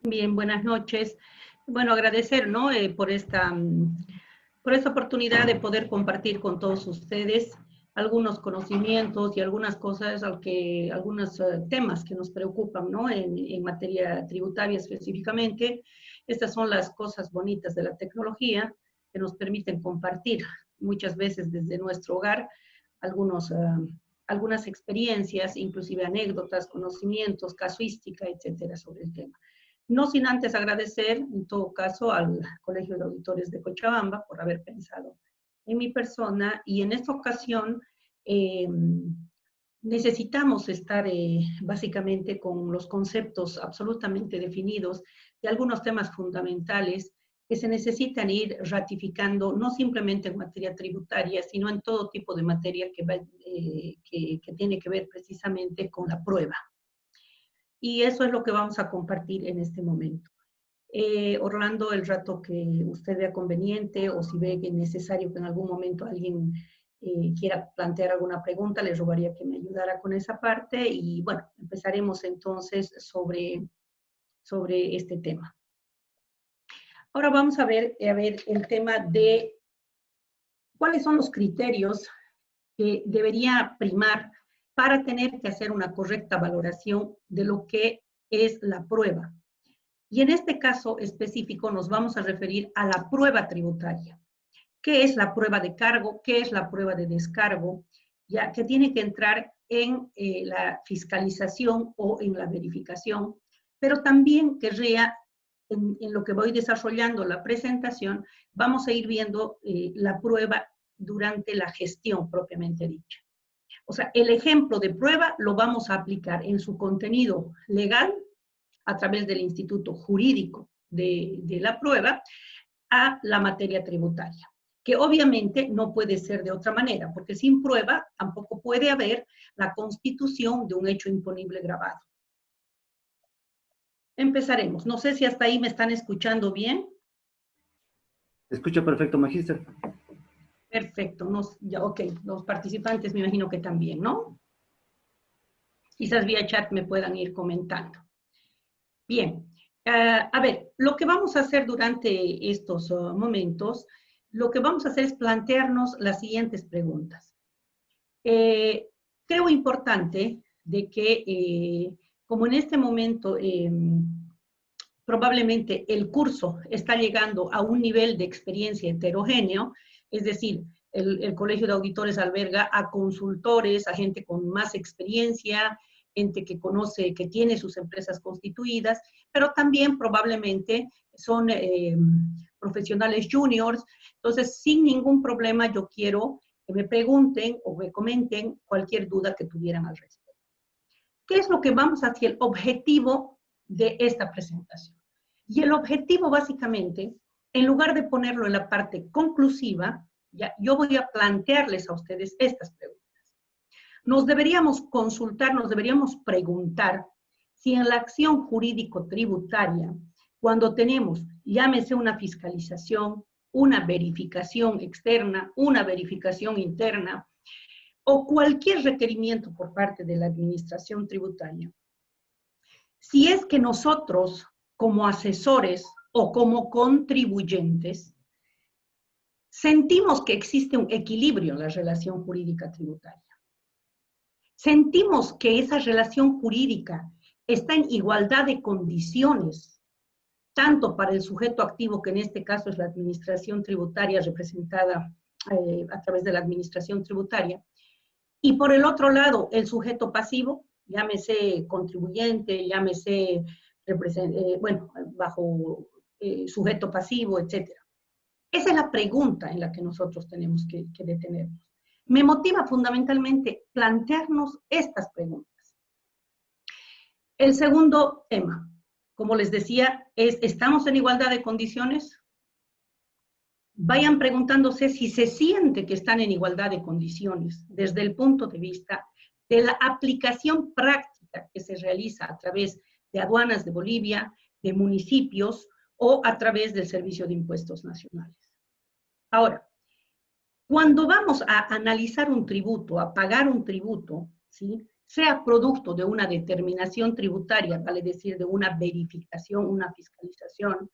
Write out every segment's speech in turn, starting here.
Bien, buenas noches. Bueno, agradecer, ¿no? Por esta oportunidad de poder compartir con todos ustedes algunos conocimientos y algunas cosas, algunos temas que nos preocupan, ¿no? En materia tributaria específicamente. Estas son las cosas bonitas de la tecnología que nos permiten compartir muchas veces desde nuestro hogar algunas experiencias, inclusive anécdotas, conocimientos, casuística, etcétera, sobre el tema. No sin antes agradecer, en todo caso, al Colegio de Auditores de Cochabamba por haber pensado en mi persona, y en esta ocasión necesitamos estar básicamente con los conceptos absolutamente definidos de algunos temas fundamentales que se necesitan ir ratificando, no simplemente en materia tributaria, sino en todo tipo de materia que tiene que ver precisamente con la prueba. Y eso es lo que vamos a compartir en este momento. Orlando, el rato que usted vea conveniente o si ve que es necesario que en algún momento alguien quiera plantear alguna pregunta, le rogaría que me ayudara con esa parte y bueno, empezaremos entonces sobre este tema. Ahora vamos a ver el tema de cuáles son los criterios que debería primar para tener que hacer una correcta valoración de lo que es la prueba. Y en este caso específico nos vamos a referir a la prueba tributaria. ¿Qué es la prueba de cargo? ¿Qué es la prueba de descargo? Ya que tiene que entrar en la fiscalización o en la verificación, pero también querría, en lo que voy desarrollando la presentación, vamos a ir viendo la prueba durante la gestión propiamente dicha. O sea, el ejemplo de prueba lo vamos a aplicar en su contenido legal a través del instituto jurídico de la prueba a la materia tributaria, que obviamente no puede ser de otra manera, porque sin prueba tampoco puede haber la constitución de un hecho imponible grabado. Empezaremos. No sé si hasta ahí me están escuchando bien. Escucha perfecto, magíster. Perfecto. Ok, los participantes me imagino que también, ¿no? Quizás vía chat me puedan ir comentando. Bien, a ver, lo que vamos a hacer durante estos momentos, lo que vamos a hacer es plantearnos las siguientes preguntas. Creo importante de que, como en este momento probablemente el curso está llegando a un nivel de experiencia heterogéneo, es decir, el Colegio de Auditores alberga a consultores, a gente con más experiencia, gente que conoce, que tiene sus empresas constituidas, pero también probablemente son profesionales juniors. Entonces, sin ningún problema, yo quiero que me pregunten o me comenten cualquier duda que tuvieran al respecto. ¿Qué es lo que vamos hacia el objetivo de esta presentación? Y el objetivo, básicamente, en lugar de ponerlo en la parte conclusiva, ya, yo voy a plantearles a ustedes estas preguntas. Nos deberíamos consultar, nos deberíamos preguntar si en la acción jurídico-tributaria, cuando tenemos, llámese una fiscalización, una verificación externa, una verificación interna, o cualquier requerimiento por parte de la administración tributaria, si es que nosotros, como asesores o como contribuyentes, sentimos que existe un equilibrio en la relación jurídica tributaria. Sentimos que esa relación jurídica está en igualdad de condiciones, tanto para el sujeto activo, que en este caso es la administración tributaria representada a través de la administración tributaria, y por el otro lado, el sujeto pasivo, llámese contribuyente, llámese, bajo sujeto pasivo, etc. Esa es la pregunta en la que nosotros tenemos que detenernos. Me motiva fundamentalmente plantearnos estas preguntas. El segundo tema, como les decía, es, ¿estamos en igualdad de condiciones? Vayan preguntándose si se siente que están en igualdad de condiciones desde el punto de vista de la aplicación práctica que se realiza a través de aduanas de Bolivia, de municipios o a través del Servicio de Impuestos Nacionales. Ahora, cuando vamos a analizar un tributo, a pagar un tributo, ¿sí? sea producto de una determinación tributaria, vale decir, de una verificación, una fiscalización,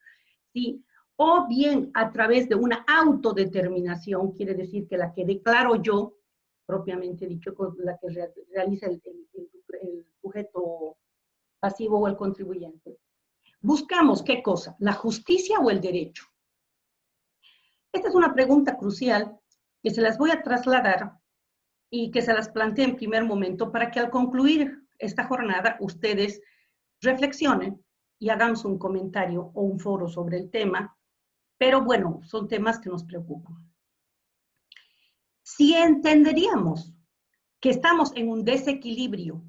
¿sí? O bien a través de una autodeterminación, quiere decir que la que declaro yo, propiamente dicho, la que realiza el sujeto pasivo o el contribuyente. Buscamos, ¿qué cosa? ¿La justicia o el derecho? Esta es una pregunta crucial que se las voy a trasladar y que se las planteé en primer momento para que al concluir esta jornada ustedes reflexionen y hagamos un comentario o un foro sobre el tema, pero bueno, son temas que nos preocupan. Si entenderíamos que estamos en un desequilibrio,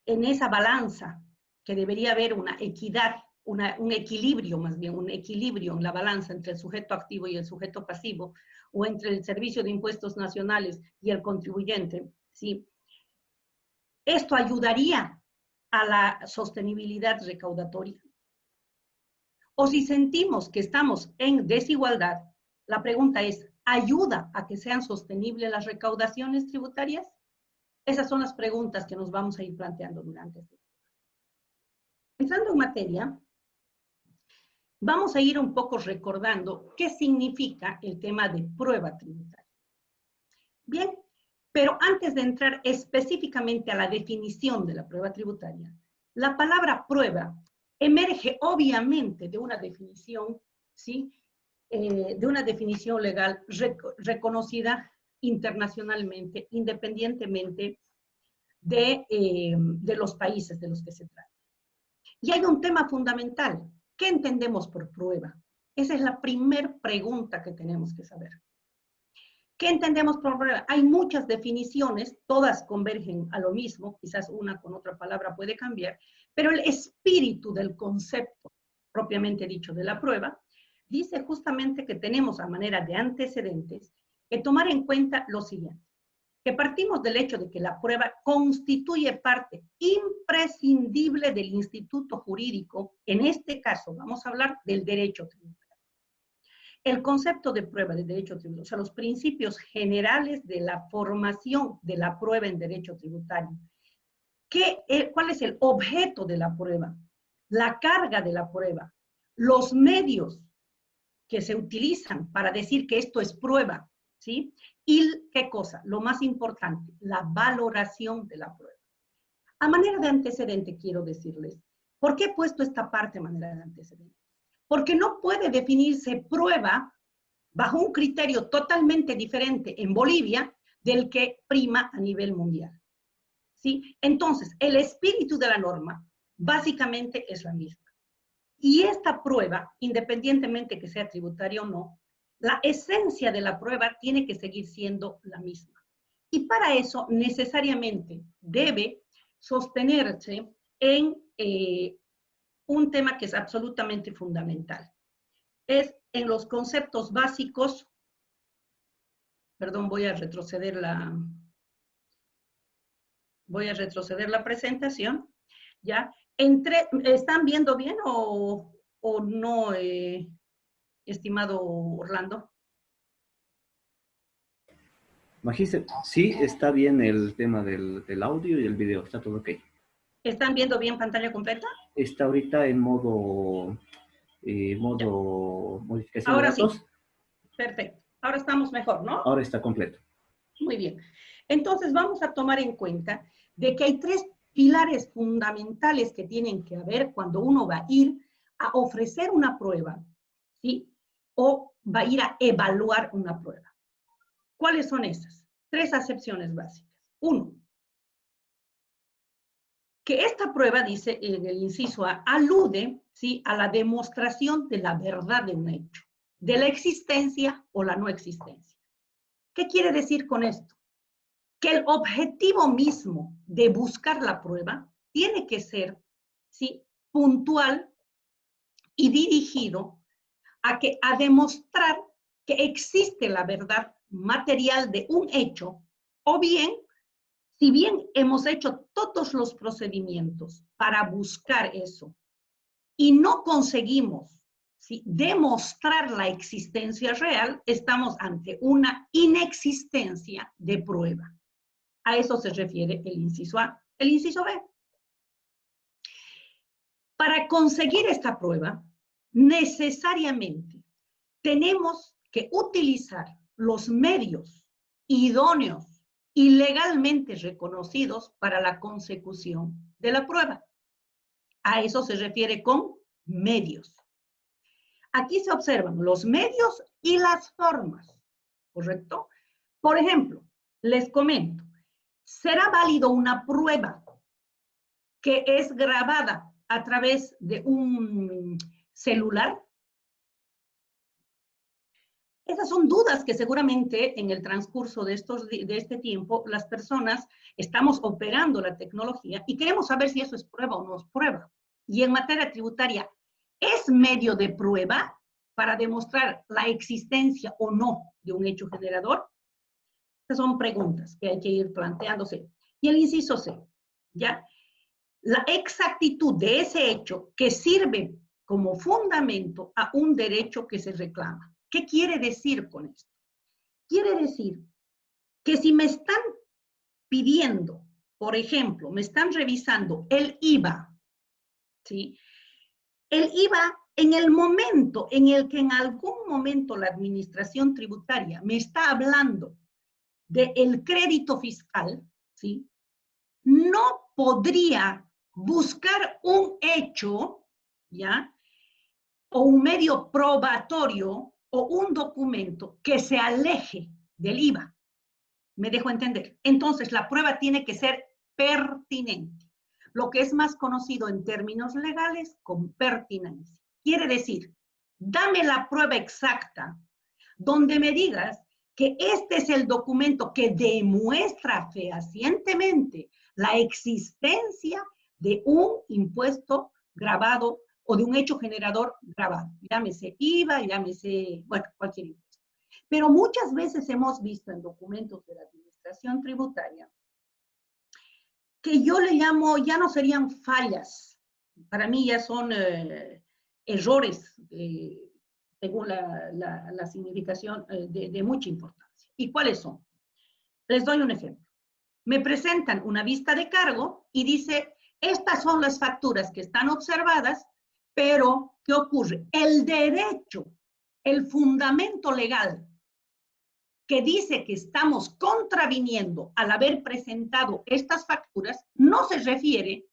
en esa balanza, que debería haber una equidad, un equilibrio más bien, un equilibrio en la balanza entre el sujeto activo y el sujeto pasivo, o entre el Servicio de Impuestos Nacionales y el contribuyente, ¿sí? Esto ayudaría a la sostenibilidad recaudatoria. O si sentimos que estamos en desigualdad, la pregunta es, ¿ayuda a que sean sostenibles las recaudaciones tributarias? Esas son las preguntas que nos vamos a ir planteando durante este tiempo. Entrando en materia, vamos a ir un poco recordando qué significa el tema de prueba tributaria. Bien, pero antes de entrar específicamente a la definición de la prueba tributaria, la palabra prueba emerge obviamente de una definición, ¿sí? De una definición legal reconocida internacionalmente, independientemente de los países de los que se trata. Y hay un tema fundamental. ¿Qué entendemos por prueba? Esa es la primera pregunta que tenemos que saber. ¿Qué entendemos por prueba? Hay muchas definiciones, todas convergen a lo mismo, quizás una con otra palabra puede cambiar, pero el espíritu del concepto propiamente dicho de la prueba dice justamente que tenemos a manera de antecedentes que tomar en cuenta lo siguiente, que partimos del hecho de que la prueba constituye parte imprescindible del instituto jurídico, en este caso vamos a hablar del derecho tributario. El concepto de prueba de derecho tributario, o sea, los principios generales de la formación de la prueba en derecho tributario. ¿Cuál es el objeto de la prueba? La carga de la prueba, los medios que se utilizan para decir que esto es prueba, ¿sí? Y ¿qué cosa? Lo más importante, la valoración de la prueba. A manera de antecedente quiero decirles, ¿por qué he puesto esta parte a manera de antecedente? Porque no puede definirse prueba bajo un criterio totalmente diferente en Bolivia del que prima a nivel mundial. ¿Sí? Entonces, el espíritu de la norma básicamente es la misma. Y esta prueba, independientemente que sea tributaria o no, la esencia de la prueba tiene que seguir siendo la misma. Y para eso necesariamente debe sostenerse en un tema que es absolutamente fundamental. Es en los conceptos básicos, perdón, voy a retroceder la presentación, ¿ya? ¿Están viendo bien o no, estimado Orlando? Magíster, sí, está bien el tema del audio y el video, está todo ok. ¿Están viendo bien pantalla completa? Está ahorita en modo modificación de Ahora datos. sí, perfecto. Ahora estamos mejor, ¿no? Ahora está completo. Muy bien. Entonces vamos a tomar en cuenta de que hay tres pilares fundamentales que tienen que haber cuando uno va a ir a ofrecer una prueba, ¿sí? O va a ir a evaluar una prueba. ¿Cuáles son esas? Tres acepciones básicas. Uno, que esta prueba, dice en el inciso A, alude, ¿sí?, a la demostración de la verdad de un hecho, de la existencia o la no existencia. ¿Qué quiere decir con esto? Que el objetivo mismo de buscar la prueba tiene que ser, ¿sí?, puntual y dirigido a demostrar que existe la verdad material de un hecho, o bien, si bien hemos hecho todos los procedimientos para buscar eso y no conseguimos, ¿sí?, demostrar la existencia real, estamos ante una inexistencia de prueba. A eso se refiere el inciso A. El inciso B. Para conseguir esta prueba, necesariamente tenemos que utilizar los medios idóneos y legalmente reconocidos para la consecución de la prueba. A eso se refiere con medios. Aquí se observan los medios y las formas, ¿correcto? Por ejemplo, les comento, ¿será válido una prueba que es grabada a través de un celular? Esas son dudas que seguramente en el transcurso de este tiempo las personas estamos operando la tecnología y queremos saber si eso es prueba o no es prueba. Y en materia tributaria, ¿es medio de prueba para demostrar la existencia o no de un hecho generador? Estas son preguntas que hay que ir planteándose. Y el inciso C, ¿ya? La exactitud de ese hecho que sirve como fundamento a un derecho que se reclama. ¿Qué quiere decir con esto? Quiere decir que si me están pidiendo, por ejemplo, me están revisando el IVA, ¿sí? El IVA, en el momento en el que en algún momento la administración tributaria me está hablando del crédito fiscal, ¿sí? No podría buscar un hecho, ¿ya? O un medio probatorio o un documento que se aleje del IVA. ¿Me dejo entender? Entonces, la prueba tiene que ser pertinente. Lo que es más conocido en términos legales con pertinencia. Quiere decir, dame la prueba exacta donde me digas que este es el documento que demuestra fehacientemente la existencia de un impuesto grabado o de un hecho generador grabado. Llámese IVA, llámese, bueno, cualquier impuesto. Pero muchas veces hemos visto en documentos de la administración tributaria que yo le llamo, ya no serían fallas, para mí ya son errores, según la significación de mucha importancia. ¿Y cuáles son? Les doy un ejemplo. Me presentan una vista de cargo y dice, estas son las facturas que están observadas, pero ¿qué ocurre? El derecho, el fundamento legal que dice que estamos contraviniendo al haber presentado estas facturas, no se refiere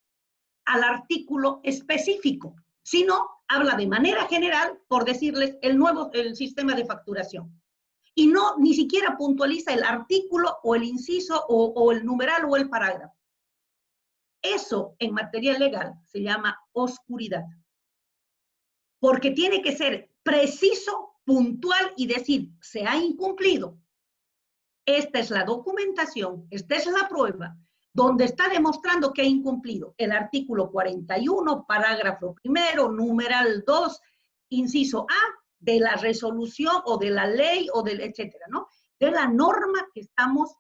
al artículo específico, sino habla de manera general, por decirles, el sistema de facturación. Y no, ni siquiera puntualiza el artículo o el inciso o el numeral o el parágrafo. Eso en materia legal se llama oscuridad. Porque tiene que ser preciso, puntual y decir, se ha incumplido. Esta es la documentación, esta es la prueba, donde está demostrando que ha incumplido el artículo 41, parágrafo primero, numeral 2, inciso A, de la resolución o de la ley o del etcétera, ¿no? De la norma que estamos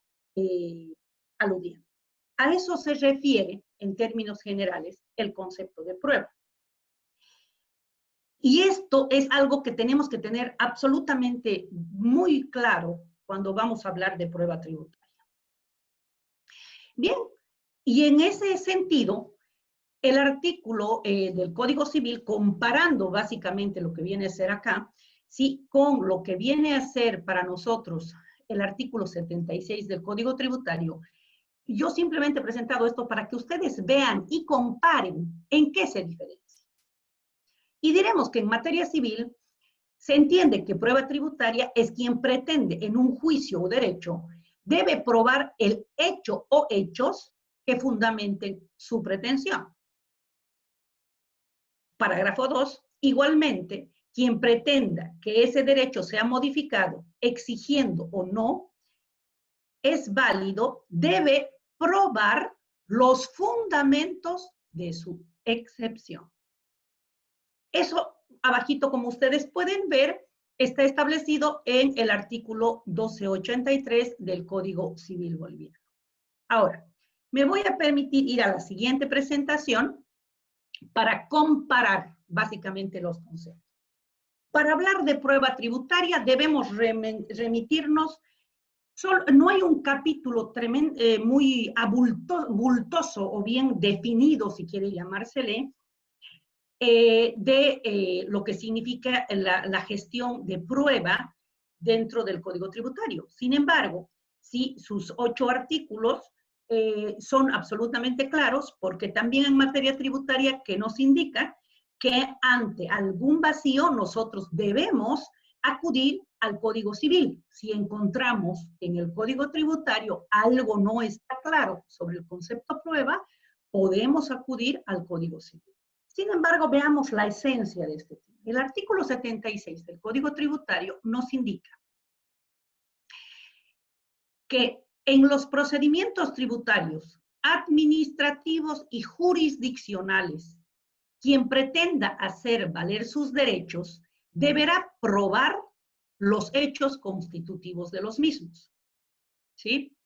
aludiendo. A eso se refiere, en términos generales, el concepto de prueba. Y esto es algo que tenemos que tener absolutamente muy claro cuando vamos a hablar de prueba tributaria. Bien, y en ese sentido, el artículo del Código Civil, comparando básicamente lo que viene a ser acá, ¿sí? Con lo que viene a ser para nosotros el artículo 76 del Código Tributario, yo simplemente he presentado esto para que ustedes vean y comparen en qué se diferencia. Y diremos que en materia civil se entiende que prueba tributaria es quien pretende en un juicio o derecho debe probar el hecho o hechos que fundamenten su pretensión. Parágrafo 2. Igualmente, quien pretenda que ese derecho sea modificado, exigiendo o no, es válido, debe probar los fundamentos de su excepción. Eso, abajito, como ustedes pueden ver, está establecido en el artículo 1283 del Código Civil Boliviano. Ahora, me voy a permitir ir a la siguiente presentación para comparar básicamente los conceptos. Para hablar de prueba tributaria debemos remitirnos no hay un capítulo muy bultoso o bien definido, si quiere llamársele, de lo que significa la gestión de prueba dentro del Código Tributario. Sin embargo, sí, sus 8 artículos son absolutamente claros, porque también en materia tributaria que nos indica que ante algún vacío nosotros debemos acudir al Código Civil. Si encontramos en el Código Tributario algo no está claro sobre el concepto prueba, podemos acudir al Código Civil. Sin embargo, veamos la esencia de este tema. El artículo 76 del Código Tributario nos indica que en los procedimientos tributarios, administrativos y jurisdiccionales, quien pretenda hacer valer sus derechos deberá probar los hechos constitutivos de los mismos. ¿Sí?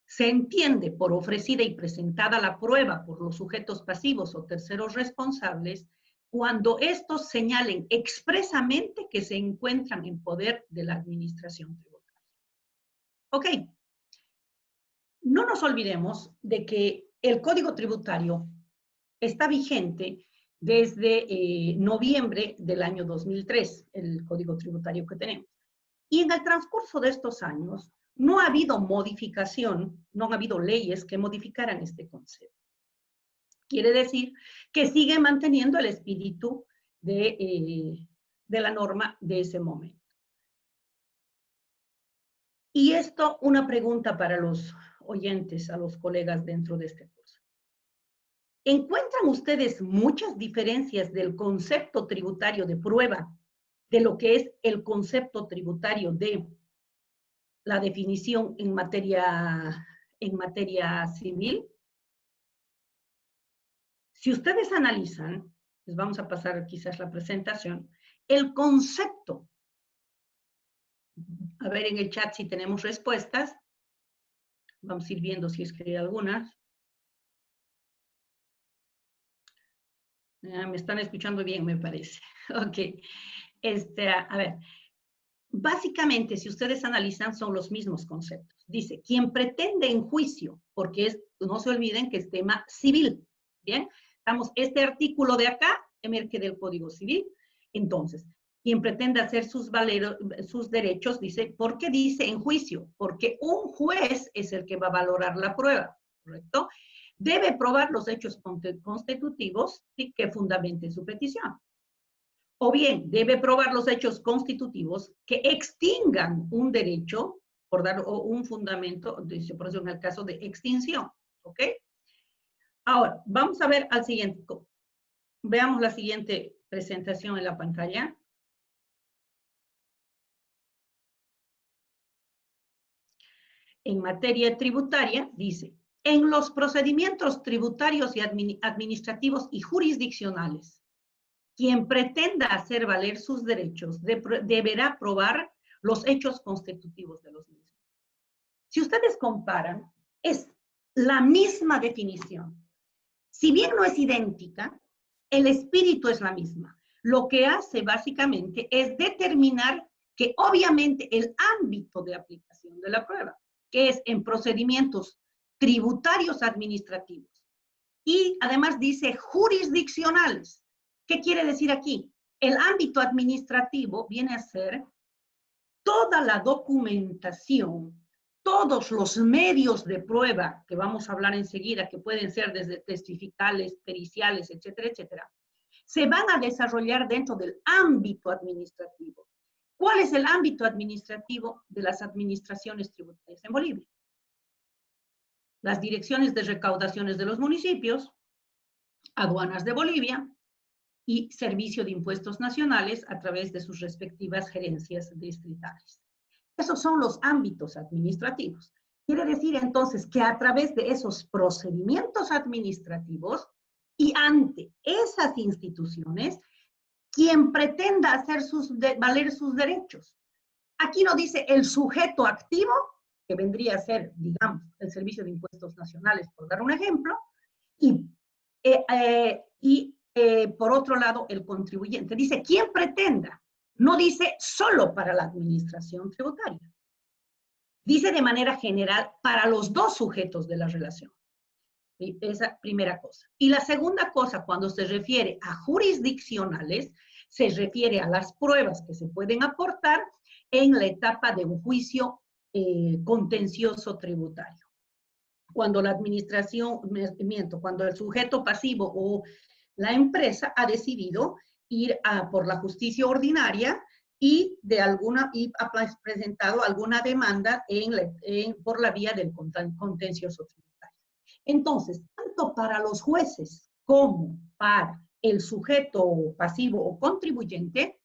Se entiende por ofrecida y presentada la prueba por los sujetos pasivos o terceros responsables cuando estos señalen expresamente que se encuentran en poder de la administración tributaria. Ok. No nos olvidemos de que el Código Tributario está vigente desde noviembre del año 2003, el Código Tributario que tenemos. Y en el transcurso de estos años, no ha habido modificación, no ha habido leyes que modificaran este concepto. Quiere decir que sigue manteniendo el espíritu de la norma de ese momento. Y esto, una pregunta para los oyentes, a los colegas dentro de este curso. ¿Encuentran ustedes muchas diferencias del concepto tributario de prueba de lo que es el concepto tributario de la definición en materia civil? Si ustedes analizan, les vamos a pasar quizás la presentación, el concepto, a ver en el chat si tenemos respuestas, vamos a ir viendo si es que hay algunas. Me están escuchando bien, me parece. Ok. A ver, básicamente, si ustedes analizan, son los mismos conceptos. Dice, quien pretende en juicio, porque no se olviden que es tema civil, ¿bien? Este artículo de acá emerge del Código Civil. Entonces, quien pretende hacer sus derechos, dice, ¿por qué dice en juicio? Porque un juez es el que va a valorar la prueba, ¿correcto? Debe probar los hechos constitutivos, ¿sí?, que fundamenten su petición. O bien, debe probar los hechos constitutivos que extingan un derecho, por dar un fundamento, por eso en el caso de extinción, ¿ok? Ahora, vamos a ver al siguiente. Veamos la siguiente presentación en la pantalla. En materia tributaria, dice, en los procedimientos tributarios y administrativos y jurisdiccionales, quien pretenda hacer valer sus derechos deberá probar los hechos constitutivos de los mismos. Si ustedes comparan, es la misma definición. Si bien no es idéntica, el espíritu es la misma. Lo que hace básicamente es determinar que obviamente el ámbito de aplicación de la prueba, que es en procedimientos tributarios administrativos, y además dice jurisdiccionales. ¿Qué quiere decir aquí? El ámbito administrativo viene a ser toda la documentación, todos los medios de prueba, que vamos a hablar enseguida, que pueden ser desde testificales, periciales, etcétera, etcétera, se van a desarrollar dentro del ámbito administrativo. ¿Cuál es el ámbito administrativo de las administraciones tributarias en Bolivia? Las direcciones de recaudaciones de los municipios, aduanas de Bolivia y Servicio de Impuestos Nacionales a través de sus respectivas gerencias distritales. Esos son los ámbitos administrativos. Quiere decir entonces que a través de esos procedimientos administrativos y ante esas instituciones, quien pretenda hacer valer sus derechos. Aquí no dice el sujeto activo, que vendría a ser, digamos, el Servicio de Impuestos Nacionales, por dar un ejemplo, y por otro lado, el contribuyente. Dice quien pretenda, no dice solo para la administración tributaria. Dice de manera general para los dos sujetos de la relación. Esa primera cosa. Y la segunda cosa, cuando se refiere a jurisdiccionales, se refiere a las pruebas que se pueden aportar en la etapa de un juicio contencioso tributario. Cuando la administración, cuando el sujeto pasivo o la empresa ha decidido ir por la justicia ordinaria y ha presentado alguna demanda por la vía del contencioso tributario. Entonces, tanto para los jueces como para el sujeto pasivo o contribuyente,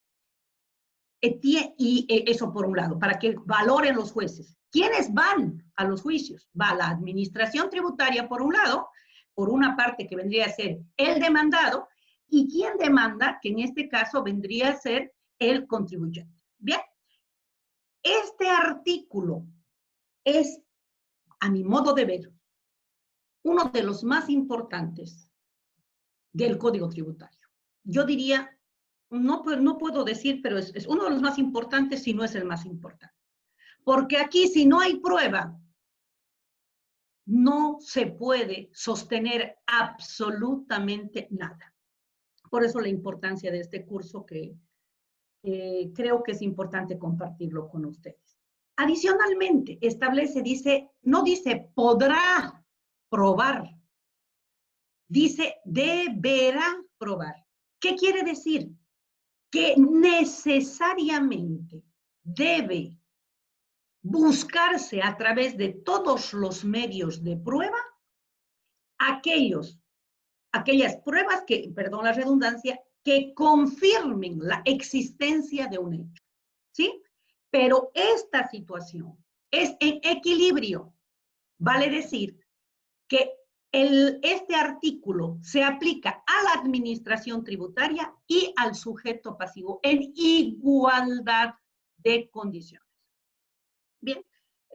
y eso por un lado, para que valoren los jueces. ¿Quiénes van a los juicios? Va la administración tributaria por un lado, por una parte que vendría a ser el demandado, y quién demanda, que en este caso vendría a ser el contribuyente. Bien, este artículo es, a mi modo de ver, uno de los más importantes del Código Tributario. Yo diría, no puedo decir, pero es uno de los más importantes, si no es el más importante. Porque aquí, si no hay prueba, no se puede sostener absolutamente nada. Por eso la importancia de este curso que creo que es importante compartirlo con ustedes. Adicionalmente, no dice podrá probar, dice deberá probar. ¿Qué quiere decir? Que necesariamente debe buscarse a través de todos los medios de prueba aquellas pruebas que, perdón la redundancia, que confirmen la existencia de un hecho, ¿sí? Pero esta situación es en equilibrio. Vale decir que este artículo se aplica a la administración tributaria y al sujeto pasivo en igualdad de condiciones. Bien,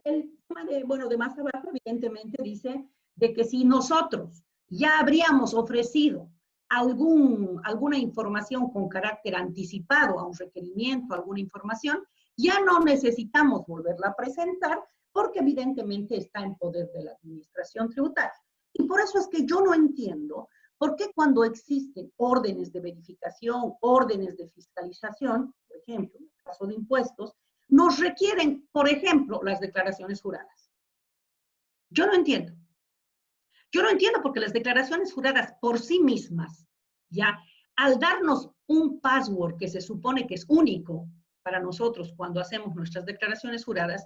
el tema de más abajo evidentemente dice de que si nosotros ya habríamos ofrecido alguna información con carácter anticipado a un requerimiento, alguna información, ya no necesitamos volverla a presentar porque evidentemente está en poder de la administración tributaria. Y por eso es que yo no entiendo por qué cuando existen órdenes de verificación, órdenes de fiscalización, por ejemplo, en el caso de impuestos, nos requieren, por ejemplo, las declaraciones juradas. Yo no entiendo. Yo no entiendo porque las declaraciones juradas por sí mismas, ya, al darnos un password que se supone que es único para nosotros cuando hacemos nuestras declaraciones juradas,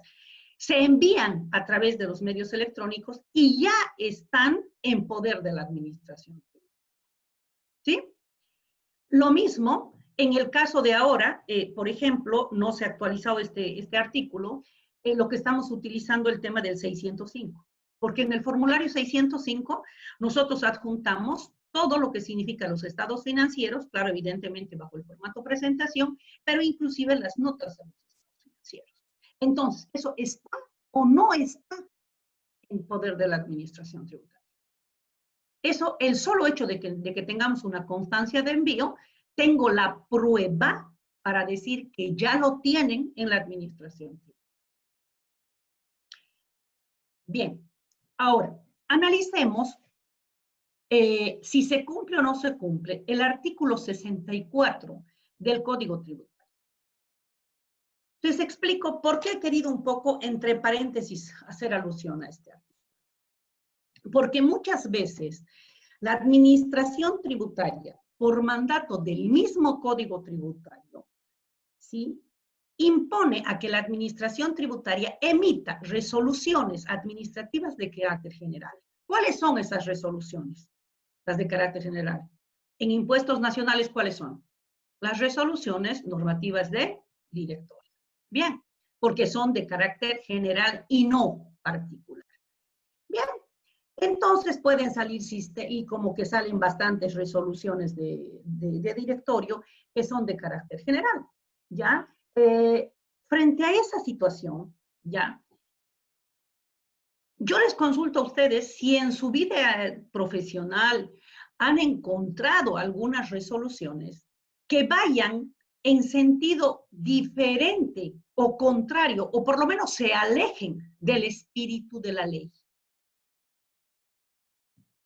se envían a través de los medios electrónicos y ya están en poder de la administración. ¿Sí? Lo mismo en el caso de ahora, por ejemplo, no se ha actualizado este artículo, lo que estamos utilizando el tema del 605. Porque en el formulario 605 nosotros adjuntamos todo lo que significa los estados financieros, claro, evidentemente bajo el formato presentación, pero inclusive las notas de los estados financieros. Entonces, ¿eso está o no está en poder de la administración tributaria? Eso, el solo hecho de que tengamos una constancia de envío, tengo la prueba para decir que ya lo tienen en la administración tributaria. Bien, ahora, analicemos si se cumple o no se cumple el artículo 64 del Código Tributario. Les explico por qué he querido un poco, entre paréntesis, hacer alusión a este artículo. Porque muchas veces la administración tributaria, por mandato del mismo Código Tributario, ¿sí?, impone a que la administración tributaria emita resoluciones administrativas de carácter general. ¿Cuáles son esas resoluciones? Las de carácter general. En impuestos nacionales, ¿cuáles son? Las resoluciones normativas de directorio. Bien, porque son de carácter general y no particular. Bien, entonces pueden salir, y como que salen bastantes resoluciones de directorio que son de carácter general, ¿ya? Frente a esa situación, ¿ya? Yo les consulto a ustedes si en su vida profesional han encontrado algunas resoluciones que vayan en sentido diferente o contrario, o por lo menos se alejen del espíritu de la ley.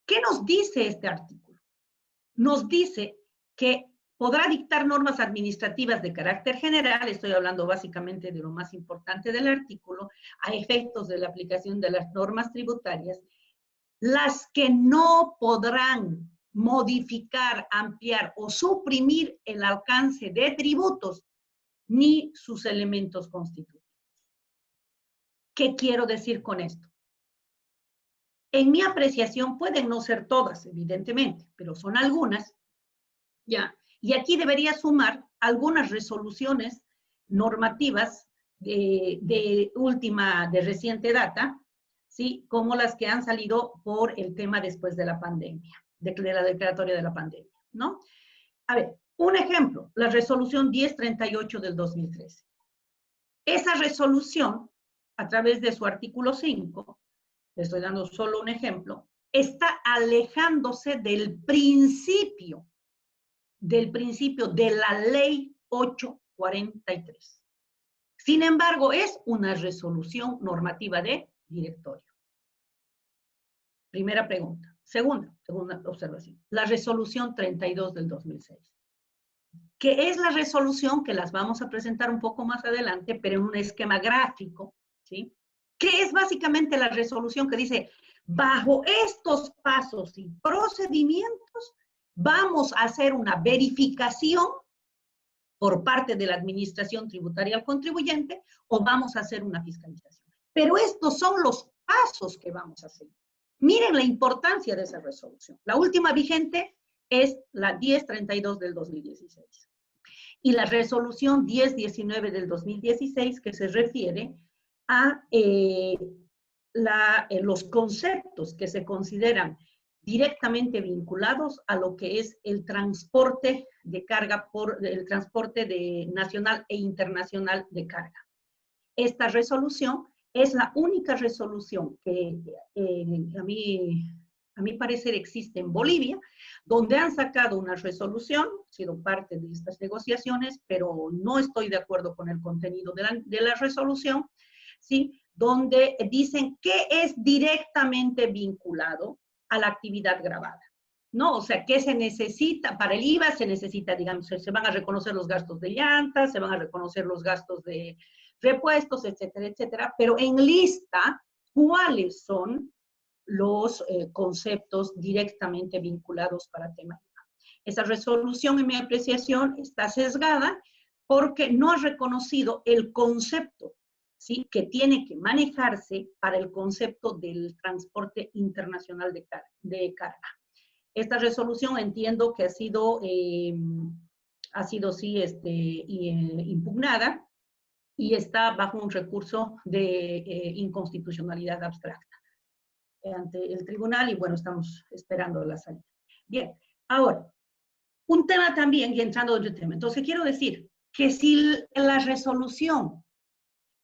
¿Qué nos dice este artículo? Nos dice que podrá dictar normas administrativas de carácter general, estoy hablando básicamente de lo más importante del artículo, a efectos de la aplicación de las normas tributarias, las que no podrán modificar, ampliar o suprimir el alcance de tributos ni sus elementos constitutivos. ¿Qué quiero decir con esto? En mi apreciación pueden no ser todas, evidentemente, pero son algunas, ¿ya? Y aquí debería sumar algunas resoluciones normativas de reciente data, ¿sí? Como las que han salido por el tema después de la pandemia, de la declaratoria de la pandemia, ¿no? A ver, un ejemplo, la resolución 1038 del 2013. Esa resolución, a través de su artículo 5, le estoy dando solo un ejemplo, está alejándose del principio de la ley 843. Sin embargo, es una resolución normativa de directorio. Primera pregunta. Segunda observación. La resolución 32 del 2006. Que es la resolución que las vamos a presentar un poco más adelante, pero en un esquema gráfico, ¿sí? Que es básicamente la resolución que dice, bajo estos pasos y procedimientos, vamos a hacer una verificación por parte de la administración tributaria al contribuyente o vamos a hacer una fiscalización. Pero estos son los pasos que vamos a hacer. Miren la importancia de esa resolución. La última vigente es la 1032 del 2016 y la resolución 1019 del 2016 que se refiere a los conceptos que se consideran directamente vinculados a lo que es el transporte de carga, el transporte nacional e internacional de carga. Esta resolución es la única resolución que a mi parecer existe en Bolivia, donde han sacado una resolución, he sido parte de estas negociaciones, pero no estoy de acuerdo con el contenido de la resolución, ¿sí? Donde dicen que es directamente vinculado a la actividad grabada, ¿no? O sea, ¿qué se necesita? Para el IVA se necesita, digamos, se van a reconocer los gastos de llantas, se van a reconocer los gastos de repuestos, etcétera, etcétera, pero en lista, ¿cuáles son los conceptos directamente vinculados para tema IVA? Esa resolución, en mi apreciación, está sesgada porque no ha reconocido el concepto, ¿sí? Que tiene que manejarse para el concepto del transporte internacional de carga. Esta resolución entiendo que ha sido sí, impugnada y está bajo un recurso de inconstitucionalidad abstracta ante el tribunal y bueno, estamos esperando la salida. Bien, ahora, un tema también, y entrando en otro tema. Entonces, quiero decir que si la resolución,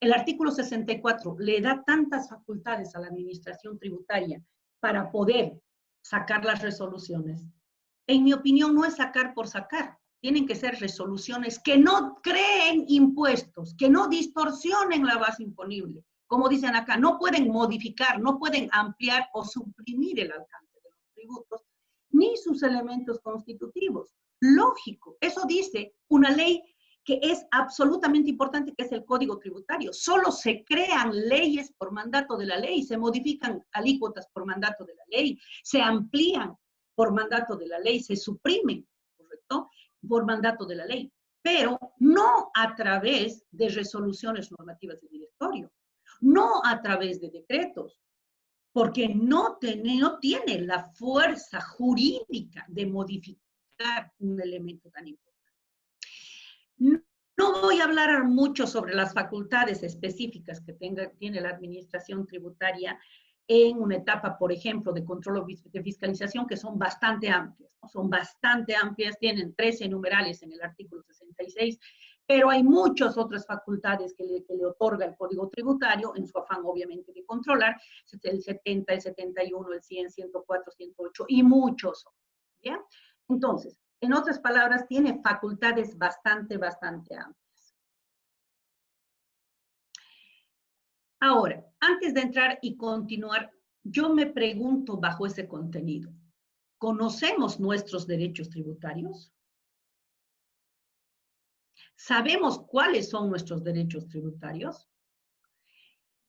el artículo 64, le da tantas facultades a la administración tributaria para poder sacar las resoluciones, en mi opinión no es sacar por sacar. Tienen que ser resoluciones que no creen impuestos, que no distorsionen la base imponible. Como dicen acá, no pueden modificar, no pueden ampliar o suprimir el alcance de los tributos, ni sus elementos constitutivos. Lógico, eso dice una ley que es absolutamente importante, que es el Código Tributario. Solo se crean leyes por mandato de la ley, se modifican alícuotas por mandato de la ley, se amplían por mandato de la ley, se suprimen, ¿correcto? Por mandato de la ley, pero no a través de resoluciones normativas de directorio, no a través de decretos, porque no tiene la fuerza jurídica de modificar un elemento tan importante. No voy a hablar mucho sobre las facultades específicas que tiene la administración tributaria en una etapa, por ejemplo, de control o de fiscalización, que son bastante amplias, ¿no? Son bastante amplias, tienen 13 numerales en el artículo 66, pero hay muchas otras facultades que le otorga el Código Tributario, en su afán, obviamente, de controlar, el 70, el 71, el 100, 104, 108 y muchos, ¿ya? Entonces, En otras palabras, tiene facultades bastante amplias. Ahora, antes de entrar y continuar, yo me pregunto bajo ese contenido, ¿conocemos nuestros derechos tributarios? ¿Sabemos cuáles son nuestros derechos tributarios?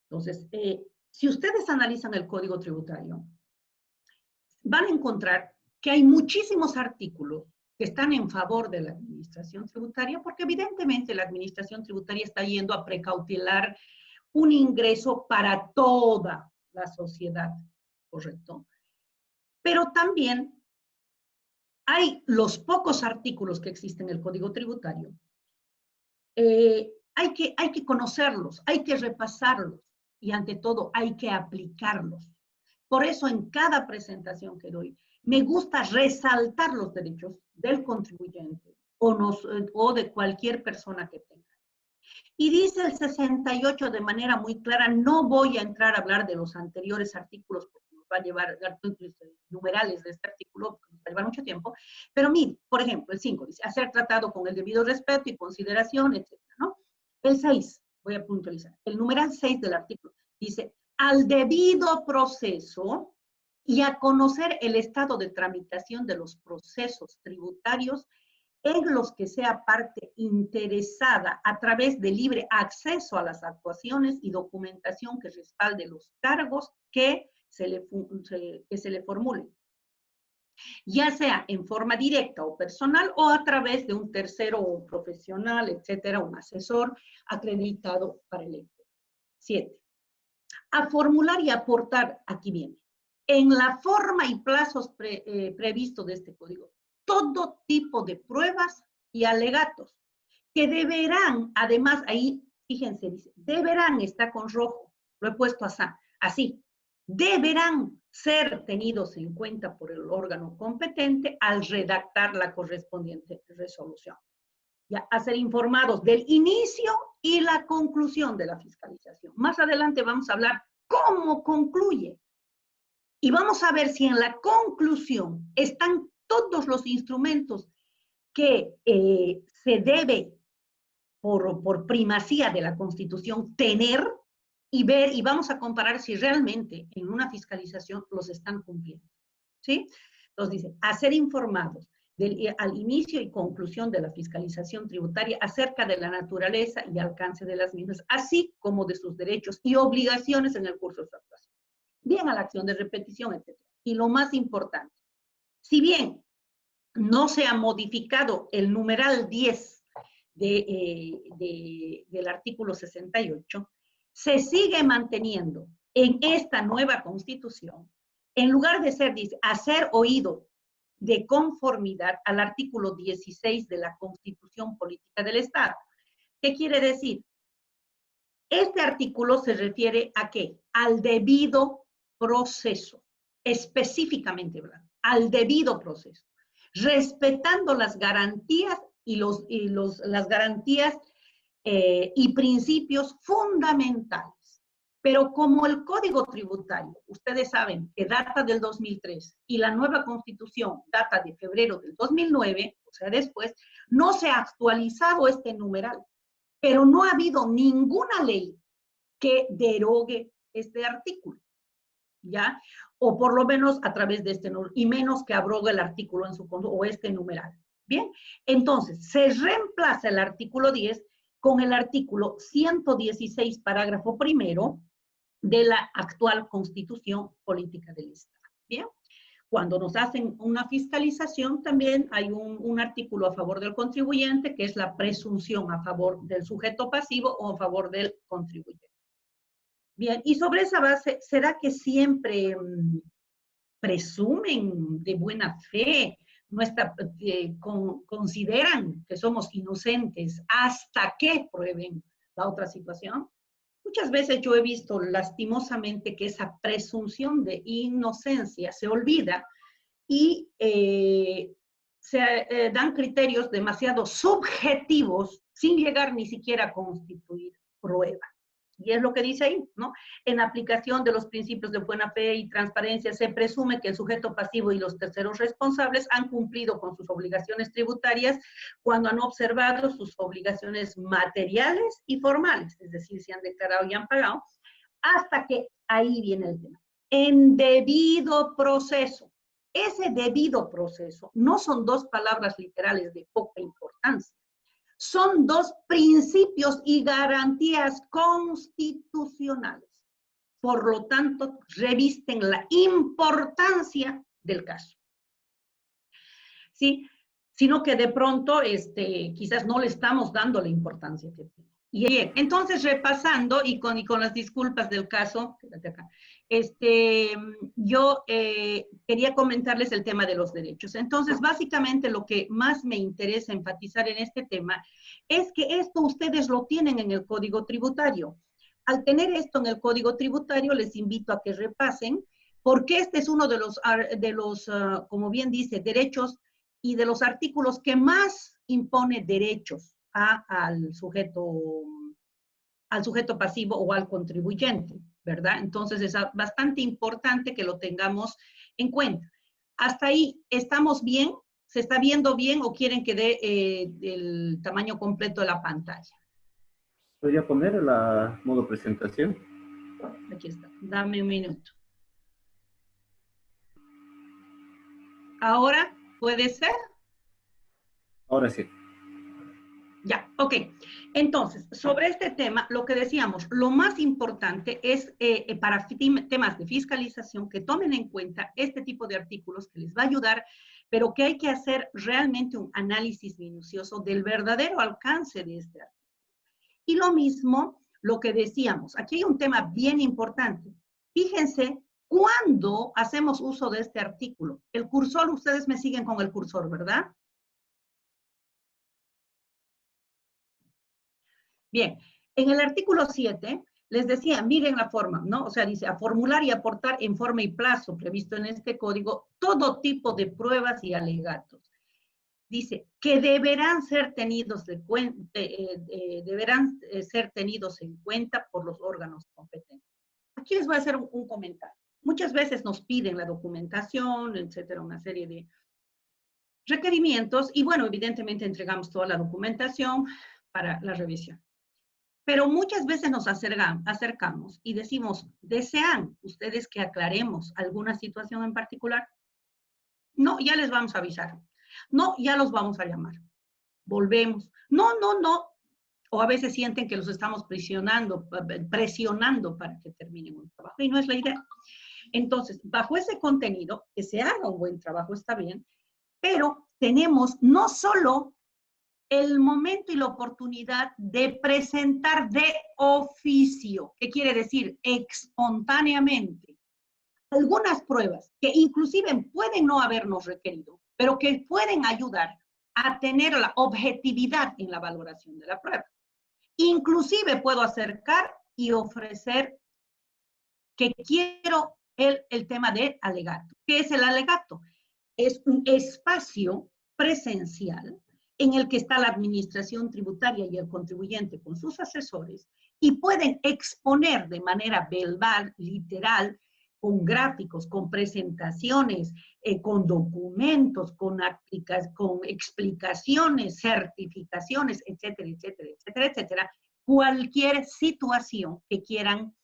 Entonces, si ustedes analizan el Código Tributario, van a encontrar que hay muchísimos artículos que están en favor de la administración tributaria, porque evidentemente la administración tributaria está yendo a precautelar un ingreso para toda la sociedad, ¿correcto? Pero también hay los pocos artículos que existen en el Código Tributario. Hay que conocerlos, hay que repasarlos y ante todo hay que aplicarlos. Por eso en cada presentación que doy, me gusta resaltar los derechos del contribuyente o de cualquier persona que tenga. Y dice el 68 de manera muy clara, no voy a entrar a hablar de los anteriores artículos porque nos va a llevar numerales de este artículo, porque nos va a llevar mucho tiempo, pero mire, por ejemplo, el 5 dice, hacer tratado con el debido respeto y consideración, etcétera, ¿no? El 6, voy a puntualizar, el numeral 6 del artículo dice, al debido proceso y a conocer el estado de tramitación de los procesos tributarios en los que sea parte interesada a través de libre acceso a las actuaciones y documentación que respalde los cargos que se le formulen, ya sea en forma directa o personal o a través de un tercero o profesional, etcétera, un asesor acreditado para el ente. 7. A formular y aportar, aquí viene, en la forma y plazos previstos de este código, todo tipo de pruebas y alegatos, que deberán, además, ahí, fíjense, dice, deberán, está con rojo, lo he puesto así, deberán ser tenidos en cuenta por el órgano competente al redactar la correspondiente resolución. Ya, a ser informados del inicio y la conclusión de la fiscalización. Más adelante vamos a hablar cómo concluye. Y vamos a ver si en la conclusión están todos los instrumentos que se debe, por primacía de la Constitución, tener y ver, y vamos a comparar si realmente en una fiscalización los están cumpliendo. ¿Sí? Entonces dice, a ser informados al inicio y conclusión de la fiscalización tributaria acerca de la naturaleza y alcance de las mismas, así como de sus derechos y obligaciones en el curso de su actuación. Bien a la acción de repetición, etc. Y lo más importante, si bien no se ha modificado el numeral 10 del artículo 68, se sigue manteniendo en esta nueva Constitución, en lugar de ser, dice, hacer oído de conformidad al artículo 16 de la Constitución Política del Estado. ¿Qué quiere decir? Este artículo se refiere a ¿qué? Al debido proceso, específicamente hablando, al debido proceso, respetando las garantías las garantías y principios fundamentales. Pero como el Código Tributario, ustedes saben que data del 2003 y la nueva Constitución data de febrero del 2009, o sea, después, no se ha actualizado este numeral, pero no ha habido ninguna ley que derogue este artículo, ¿ya? O por lo menos a través de este, y menos que abrogue el artículo en su conjunto, o este numeral. Bien, entonces, se reemplaza el artículo 10 con el artículo 116, parágrafo primero, de la actual Constitución Política del Estado. Bien, cuando nos hacen una fiscalización, también hay un artículo a favor del contribuyente, que es la presunción a favor del sujeto pasivo o a favor del contribuyente. Bien, y sobre esa base, ¿será que siempre presumen de buena fe, consideran que somos inocentes hasta que prueben la otra situación? Muchas veces yo he visto lastimosamente que esa presunción de inocencia se olvida y se dan criterios demasiado subjetivos sin llegar ni siquiera a constituir prueba. Y es lo que dice ahí, ¿no? En aplicación de los principios de buena fe y transparencia, se presume que el sujeto pasivo y los terceros responsables han cumplido con sus obligaciones tributarias cuando han observado sus obligaciones materiales y formales, es decir, si han declarado y han pagado, hasta que ahí viene el tema. En debido proceso. Ese debido proceso no son dos palabras literales de poca importancia. Son dos principios y garantías constitucionales. Por lo tanto, revisten la importancia del caso. ¿Sí? Sino que de pronto quizás no le estamos dando la importancia que tiene. Y bien, entonces repasando y con las disculpas del caso, acá, yo quería comentarles el tema de los derechos. Entonces, básicamente lo que más me interesa enfatizar en este tema es que esto ustedes lo tienen en el Código Tributario. Al tener esto en el Código Tributario, les invito a que repasen, porque este es uno de los como bien dice, derechos y de los artículos que más impone derechos al sujeto pasivo o al contribuyente, ¿verdad? Entonces es bastante importante que lo tengamos en cuenta. Hasta ahí, ¿estamos bien? ¿Se está viendo bien o quieren que dé el tamaño completo de la pantalla? Voy a poner la modo presentación. Aquí está, dame un minuto. ¿Ahora puede ser? Ahora sí. Ya, ok. Entonces, sobre este tema, lo que decíamos, lo más importante es para temas de fiscalización que tomen en cuenta este tipo de artículos que les va a ayudar, pero que hay que hacer realmente un análisis minucioso del verdadero alcance de este artículo. Y lo mismo, lo que decíamos, aquí hay un tema bien importante. Fíjense, ¿cuándo hacemos uso de este artículo? El cursor, ustedes me siguen con el cursor, ¿verdad? Bien, en el artículo 7 les decía, miren la forma, ¿no? O sea, dice, a formular y aportar en forma y plazo previsto en este código todo tipo de pruebas y alegatos. Dice que deberán ser tenidos en cuenta por los órganos competentes. Aquí les voy a hacer un comentario. Muchas veces nos piden la documentación, etcétera, una serie de requerimientos y bueno, evidentemente entregamos toda la documentación para la revisión. Pero muchas veces nos acercamos y decimos, ¿desean ustedes que aclaremos alguna situación en particular? No, ya les vamos a avisar. No, ya los vamos a llamar. Volvemos. No, no, no. O a veces sienten que los estamos presionando para que terminen un trabajo. Y no es la idea. Entonces, bajo ese contenido, que se haga un buen trabajo está bien, pero tenemos no solo el momento y la oportunidad de presentar de oficio, ¿qué quiere decir? Espontáneamente, algunas pruebas que inclusive pueden no habernos requerido, pero que pueden ayudar a tener la objetividad en la valoración de la prueba. Inclusive puedo acercar y ofrecer que quiero el tema de alegato. ¿Qué es el alegato? Es un espacio presencial en el que está la administración tributaria y el contribuyente con sus asesores y pueden exponer de manera verbal, literal, con gráficos, con presentaciones, con documentos, con explicaciones, certificaciones, etcétera, etcétera, etcétera, etcétera, cualquier situación que quieran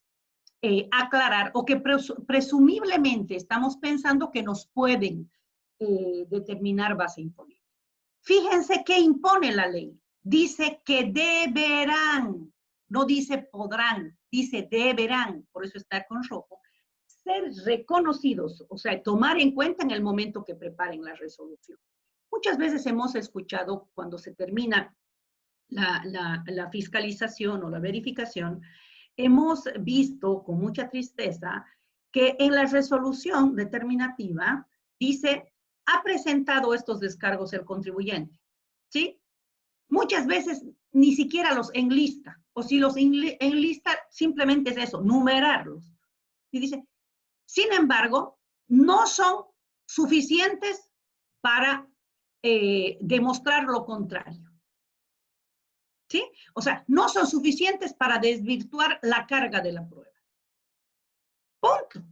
aclarar o que presumiblemente estamos pensando que nos pueden determinar base imponible. Fíjense qué impone la ley. Dice que deberán, no dice podrán, dice deberán, por eso está con rojo, ser reconocidos, o sea, tomar en cuenta en el momento que preparen la resolución. Muchas veces hemos escuchado cuando se termina la fiscalización o la verificación, hemos visto con mucha tristeza que en la resolución determinativa dice, ha presentado estos descargos el contribuyente, ¿sí? Muchas veces ni siquiera los enlista, o si los enlista, simplemente es eso, numerarlos. Y dice, sin embargo, no son suficientes para demostrar lo contrario. ¿Sí? O sea, no son suficientes para desvirtuar la carga de la prueba. Punto.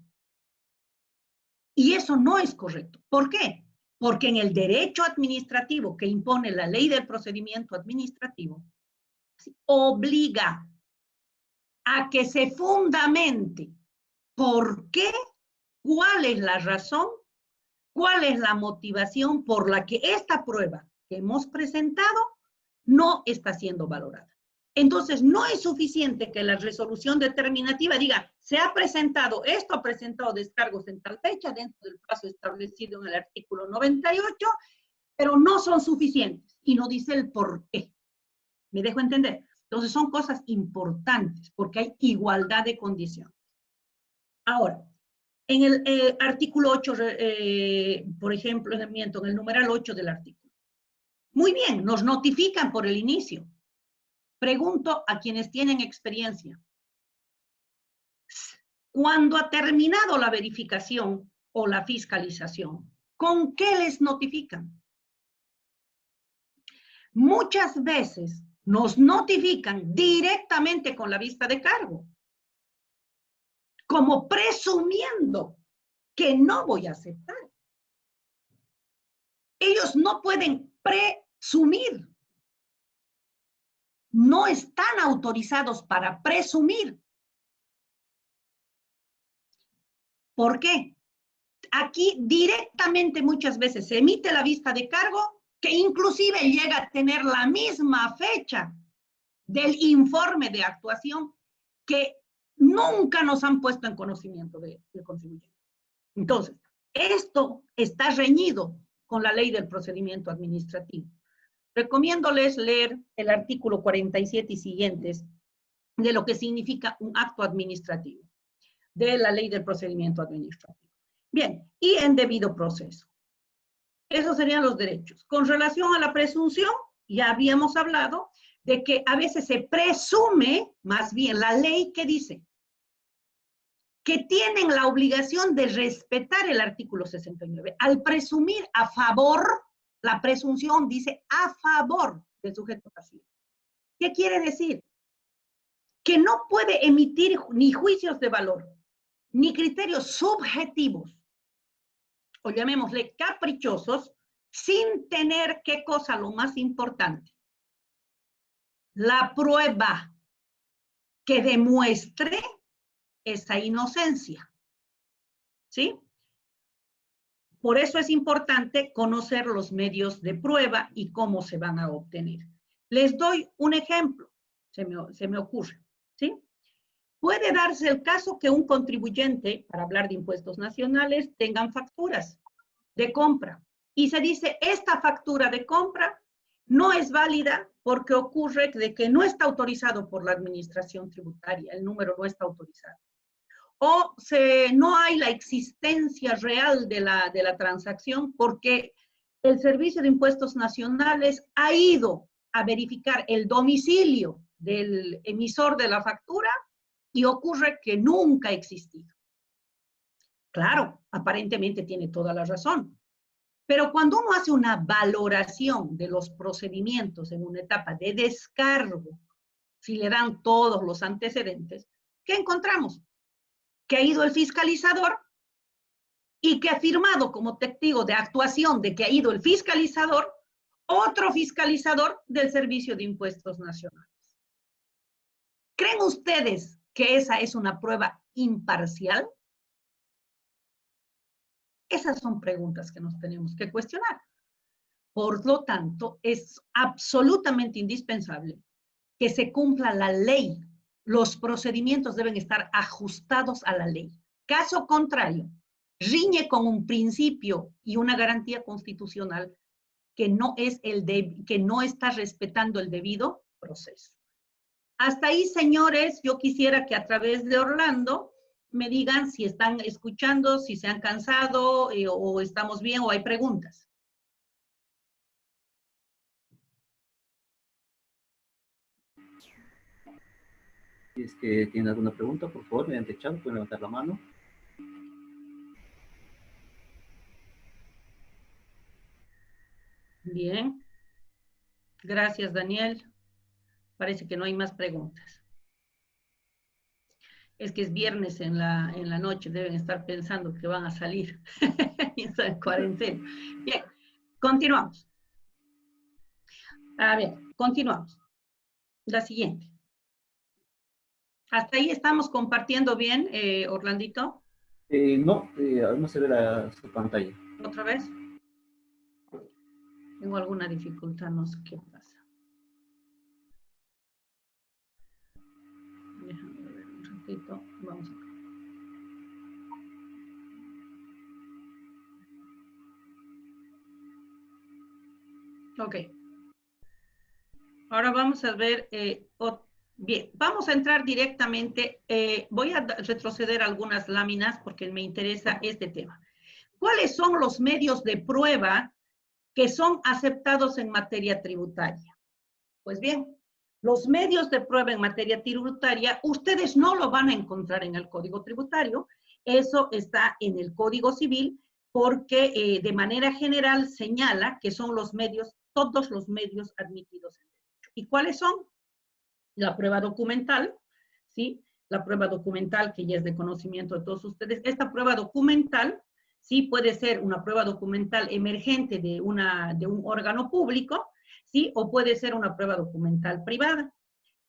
Y eso no es correcto. ¿Por qué? Porque en el derecho administrativo que impone la ley del procedimiento administrativo, ¿sí?, obliga a que se fundamente por qué, cuál es la razón, cuál es la motivación por la que esta prueba que hemos presentado no está siendo valorada. Entonces, no es suficiente que la resolución determinativa diga, se ha presentado, esto ha presentado descargos en tal fecha, dentro del plazo establecido en el artículo 98, pero no son suficientes, y no dice el por qué. ¿Me dejo entender? Entonces, son cosas importantes, porque hay igualdad de condiciones. Ahora, en el artículo 8, por ejemplo, en el numeral 8 del artículo. Muy bien, nos notifican por el inicio. Pregunto a quienes tienen experiencia. Cuando ha terminado la verificación o la fiscalización, ¿con qué les notifican? Muchas veces nos notifican directamente con la vista de cargo, como presumiendo que no voy a aceptar. Ellos no pueden presumir. No están autorizados para presumir. ¿Por qué? Aquí directamente muchas veces se emite la vista de cargo que inclusive llega a tener la misma fecha del informe de actuación que nunca nos han puesto en conocimiento del contribuyente. Entonces, esto está reñido con la ley del procedimiento administrativo. Recomiéndoles leer el artículo 47 y siguientes de lo que significa un acto administrativo, de la ley del procedimiento administrativo. Bien, y en debido proceso. Esos serían los derechos. Con relación a la presunción, ya habíamos hablado de que a veces se presume, más bien la ley que dice que tienen la obligación de respetar el artículo 69. Al presumir a favor, la presunción dice a favor del sujeto pasivo. ¿Qué quiere decir? Que no puede emitir ni juicios de valor, ni criterios subjetivos, o llamémosle caprichosos, sin tener, ¿qué cosa? Lo más importante, la prueba que demuestre esa inocencia. ¿Sí? Por eso es importante conocer los medios de prueba y cómo se van a obtener. Les doy un ejemplo, se me ocurre, ¿sí? Puede darse el caso que un contribuyente, para hablar de impuestos nacionales, tengan facturas de compra. Y se dice, esta factura de compra no es válida porque ocurre de que no está autorizado por la administración tributaria, el número no está autorizado. O no hay la existencia real de la transacción porque el Servicio de Impuestos Nacionales ha ido a verificar el domicilio del emisor de la factura y ocurre que nunca ha existido. Claro, aparentemente tiene toda la razón. Pero cuando uno hace una valoración de los procedimientos en una etapa de descargo, si le dan todos los antecedentes, ¿qué encontramos? Que ha ido el fiscalizador y que ha firmado como testigo de actuación de que ha ido el fiscalizador, otro fiscalizador del Servicio de Impuestos Nacionales. ¿Creen ustedes que esa es una prueba imparcial? Esas son preguntas que nos tenemos que cuestionar. Por lo tanto, es absolutamente indispensable que se cumpla la ley. Los procedimientos deben estar ajustados a la ley. Caso contrario, riñe con un principio y una garantía constitucional que no está respetando el debido proceso. Hasta ahí, señores, yo quisiera que a través de Orlando me digan si están escuchando, si se han cansado o estamos bien o hay preguntas. Si es que tienen alguna pregunta, por favor, mediante el chat, pueden levantar la mano. Bien. Gracias, Daniel. Parece que no hay más preguntas. Es que es viernes en la noche, deben estar pensando que van a salir y están en cuarentena. Bien, continuamos. A ver, continuamos. La siguiente. ¿Hasta ahí estamos compartiendo bien, Orlandito? No, no se ve su pantalla. ¿Otra vez? Tengo alguna dificultad, no sé qué pasa. Déjame ver un ratito. Vamos acá. Ok. Ahora vamos a ver, bien, vamos a entrar directamente, voy a retroceder algunas láminas porque me interesa este tema. ¿Cuáles son los medios de prueba que son aceptados en materia tributaria? Pues bien, los medios de prueba en materia tributaria, ustedes no lo van a encontrar en el Código Tributario, eso está en el Código Civil, porque de manera general señala que son los medios, todos los medios admitidos en derecho. ¿Y cuáles son? La prueba documental, ¿sí? La prueba documental que ya es de conocimiento de todos ustedes. Esta prueba documental, sí, puede ser una prueba documental emergente de un órgano público, ¿sí? O puede ser una prueba documental privada.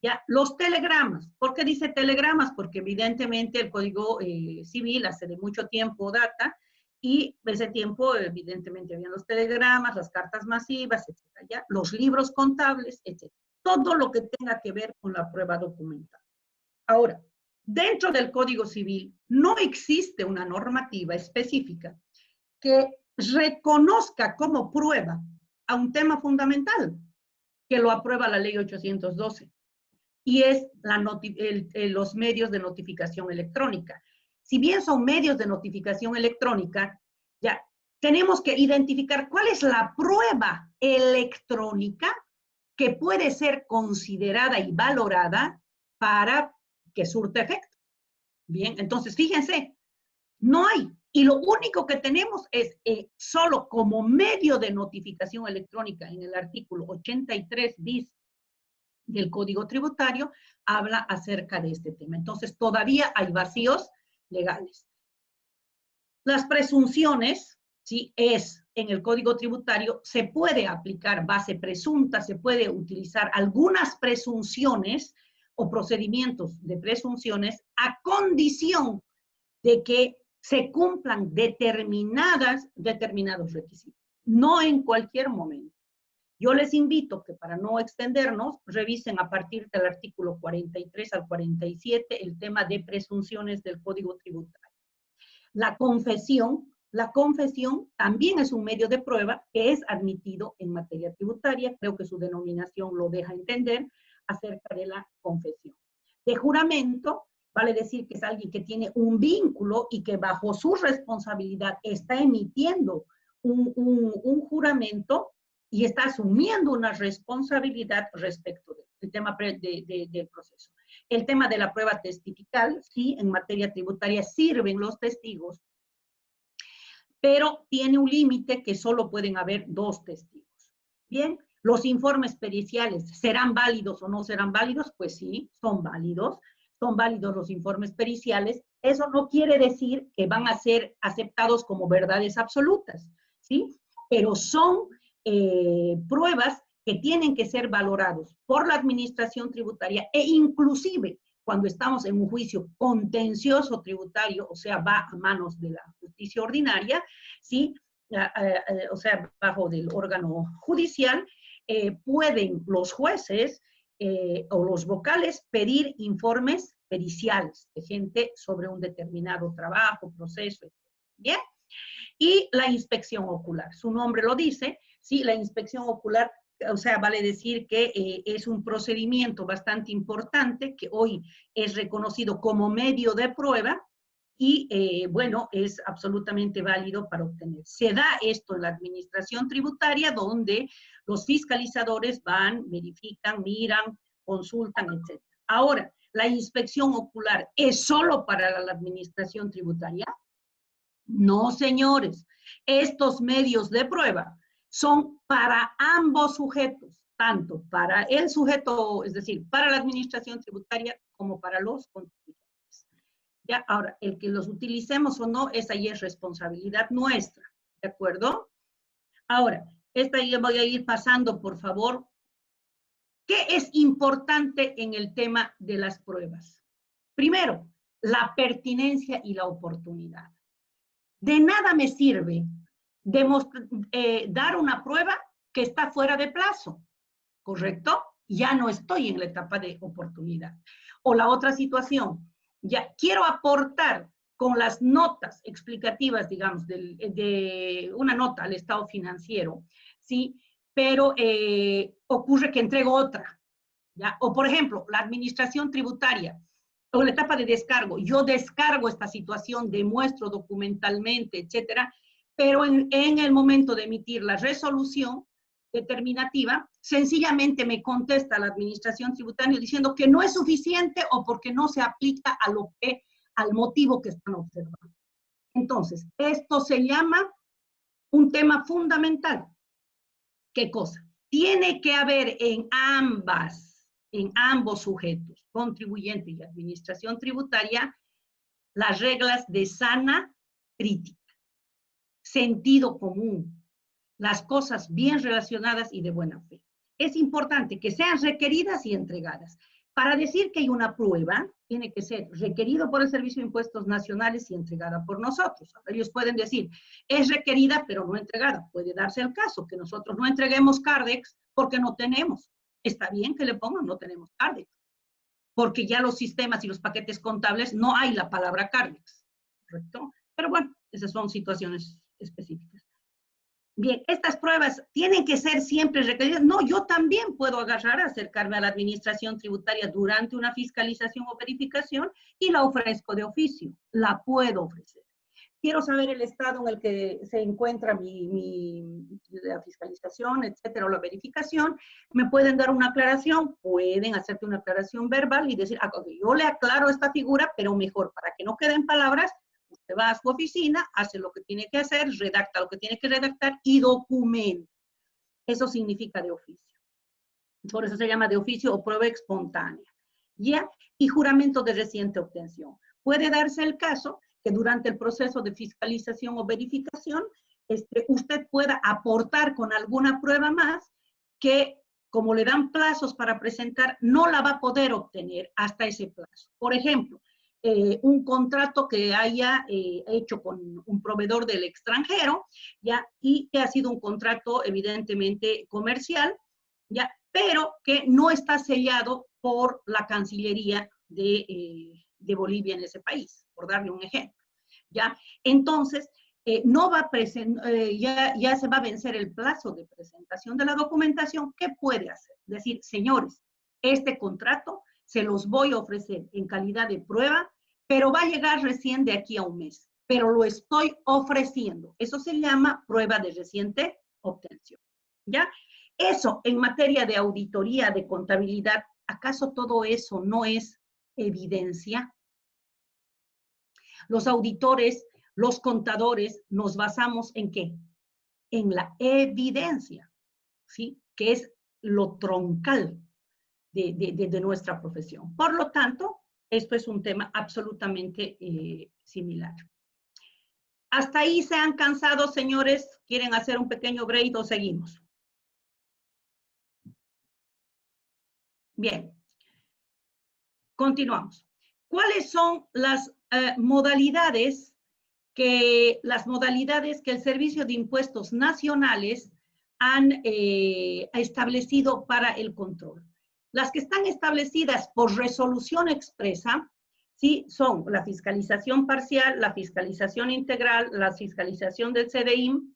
Ya, los telegramas. ¿Por qué dice telegramas? Porque evidentemente el Código Civil hace de mucho tiempo data y ese tiempo evidentemente habían los telegramas, las cartas masivas, etcétera, ya, los libros contables, etcétera. Todo lo que tenga que ver con la prueba documental. Ahora, dentro del Código Civil no existe una normativa específica que reconozca como prueba a un tema fundamental, que lo aprueba la Ley 812, y es los medios de notificación electrónica. Si bien son medios de notificación electrónica, ya tenemos que identificar cuál es la prueba electrónica que puede ser considerada y valorada para que surta efecto. Bien, entonces fíjense, no hay. Y lo único que tenemos es solo como medio de notificación electrónica en el artículo 83 bis del Código Tributario, habla acerca de este tema. Entonces, todavía hay vacíos legales. Las presunciones, ¿sí? En el Código Tributario, se puede aplicar base presunta, se puede utilizar algunas presunciones o procedimientos de presunciones a condición de que se cumplan determinados requisitos, no en cualquier momento. Yo les invito que para no extendernos, revisen a partir del artículo 43 al 47 el tema de presunciones del Código Tributario. La confesión también es un medio de prueba que es admitido en materia tributaria. Creo que su denominación lo deja entender acerca de la confesión. De juramento, vale decir que es alguien que tiene un vínculo y que bajo su responsabilidad está emitiendo un juramento y está asumiendo una responsabilidad respecto del tema del proceso. El tema de la prueba testifical, sí, en materia tributaria sirven los testigos, pero tiene un límite que solo pueden haber 2 testigos. Bien, los informes periciales, ¿serán válidos o no serán válidos? Pues sí, son válidos los informes periciales. Eso no quiere decir que van a ser aceptados como verdades absolutas, ¿sí? Pero son pruebas que tienen que ser valorados por la administración tributaria e inclusive cuando estamos en un juicio contencioso tributario, o sea, va a manos de la justicia ordinaria, ¿sí? O sea, bajo del órgano judicial, pueden los jueces o los vocales pedir informes periciales de gente sobre un determinado trabajo, proceso, etc. ¿Bien? Y la inspección ocular, su nombre lo dice, sí, la inspección ocular, o sea, vale decir que es un procedimiento bastante importante que hoy es reconocido como medio de prueba y, bueno, es absolutamente válido para obtener. Se da esto en la administración tributaria donde los fiscalizadores van, verifican, miran, consultan, etc. Ahora, ¿la inspección ocular es solo para la administración tributaria? No, señores. Estos medios de prueba son para ambos sujetos, tanto para el sujeto, es decir, para la administración tributaria como para los contribuyentes. Ya, ahora, el que los utilicemos o no, esa ya es responsabilidad nuestra, ¿de acuerdo? Ahora, esta ya voy a ir pasando, por favor. ¿Qué es importante en el tema de las pruebas? Primero, la pertinencia y la oportunidad. De nada me sirve dar una prueba que está fuera de plazo, ¿correcto? Ya no estoy en la etapa de oportunidad. O la otra situación, ya quiero aportar con las notas explicativas, digamos, de una nota al estado financiero, ¿sí? Pero ocurre que entrego otra, ¿ya? O, por ejemplo, la administración tributaria, o la etapa de descargo, yo descargo esta situación, demuestro documentalmente, etcétera, pero en el momento de emitir la resolución determinativa, sencillamente me contesta la administración tributaria diciendo que no es suficiente o porque no se aplica al motivo que están observando. Entonces, esto se llama un tema fundamental. ¿Qué cosa? Tiene que haber en ambos sujetos, contribuyente y administración tributaria, las reglas de sana crítica, sentido común, las cosas bien relacionadas y de buena fe. Es importante que sean requeridas y entregadas. Para decir que hay una prueba, tiene que ser requerido por el Servicio de Impuestos Nacionales y entregada por nosotros. Ellos pueden decir, es requerida pero no entregada. Puede darse el caso que nosotros no entreguemos Cardex porque no tenemos. Está bien que le pongan, no tenemos Cardex, porque ya los sistemas y los paquetes contables no hay la palabra Cardex, ¿correcto? Pero bueno, esas son situaciones específicas. Bien, estas pruebas tienen que ser siempre requeridas. No, yo también puedo acercarme a la administración tributaria durante una fiscalización o verificación y la ofrezco de oficio. La puedo ofrecer. Quiero saber el estado en el que se encuentra la fiscalización, etcétera, o la verificación. ¿Me pueden dar una aclaración? Pueden hacerte una aclaración verbal y decir, yo le aclaro esta figura, pero mejor, para que no queden palabras, usted va a su oficina, hace lo que tiene que hacer, redacta lo que tiene que redactar y documenta. Eso significa de oficio. Por eso se llama de oficio o prueba espontánea. ¿Ya? Y juramento de reciente obtención. Puede darse el caso que durante el proceso de fiscalización o verificación, usted pueda aportar con alguna prueba más que, como le dan plazos para presentar, no la va a poder obtener hasta ese plazo. Por ejemplo, un contrato que haya hecho con un proveedor del extranjero, ¿ya? Y que ha sido un contrato evidentemente comercial, ¿ya? Pero que no está sellado por la Cancillería de Bolivia en ese país, por darle un ejemplo, ¿ya? Entonces, no va ya se va a vencer el plazo de presentación de la documentación. ¿Qué puede hacer? Decir, señores, este contrato se los voy a ofrecer en calidad de prueba, pero va a llegar recién de aquí a un mes, pero lo estoy ofreciendo. Eso se llama prueba de reciente obtención, ¿ya? Eso en materia de auditoría, de contabilidad, ¿acaso todo eso no es evidencia? Los auditores, los contadores, nos basamos ¿en qué? En la evidencia, ¿sí? Que es lo troncal de nuestra profesión. Por lo tanto, esto es un tema absolutamente similar. ¿Hasta ahí se han cansado, señores? ¿Quieren hacer un pequeño break o seguimos? Bien. Continuamos. ¿Cuáles son las modalidades que el Servicio de Impuestos Nacionales han establecido para el control? Las que están establecidas por resolución expresa, ¿sí? Son la fiscalización parcial, la fiscalización integral, la fiscalización del CDIM,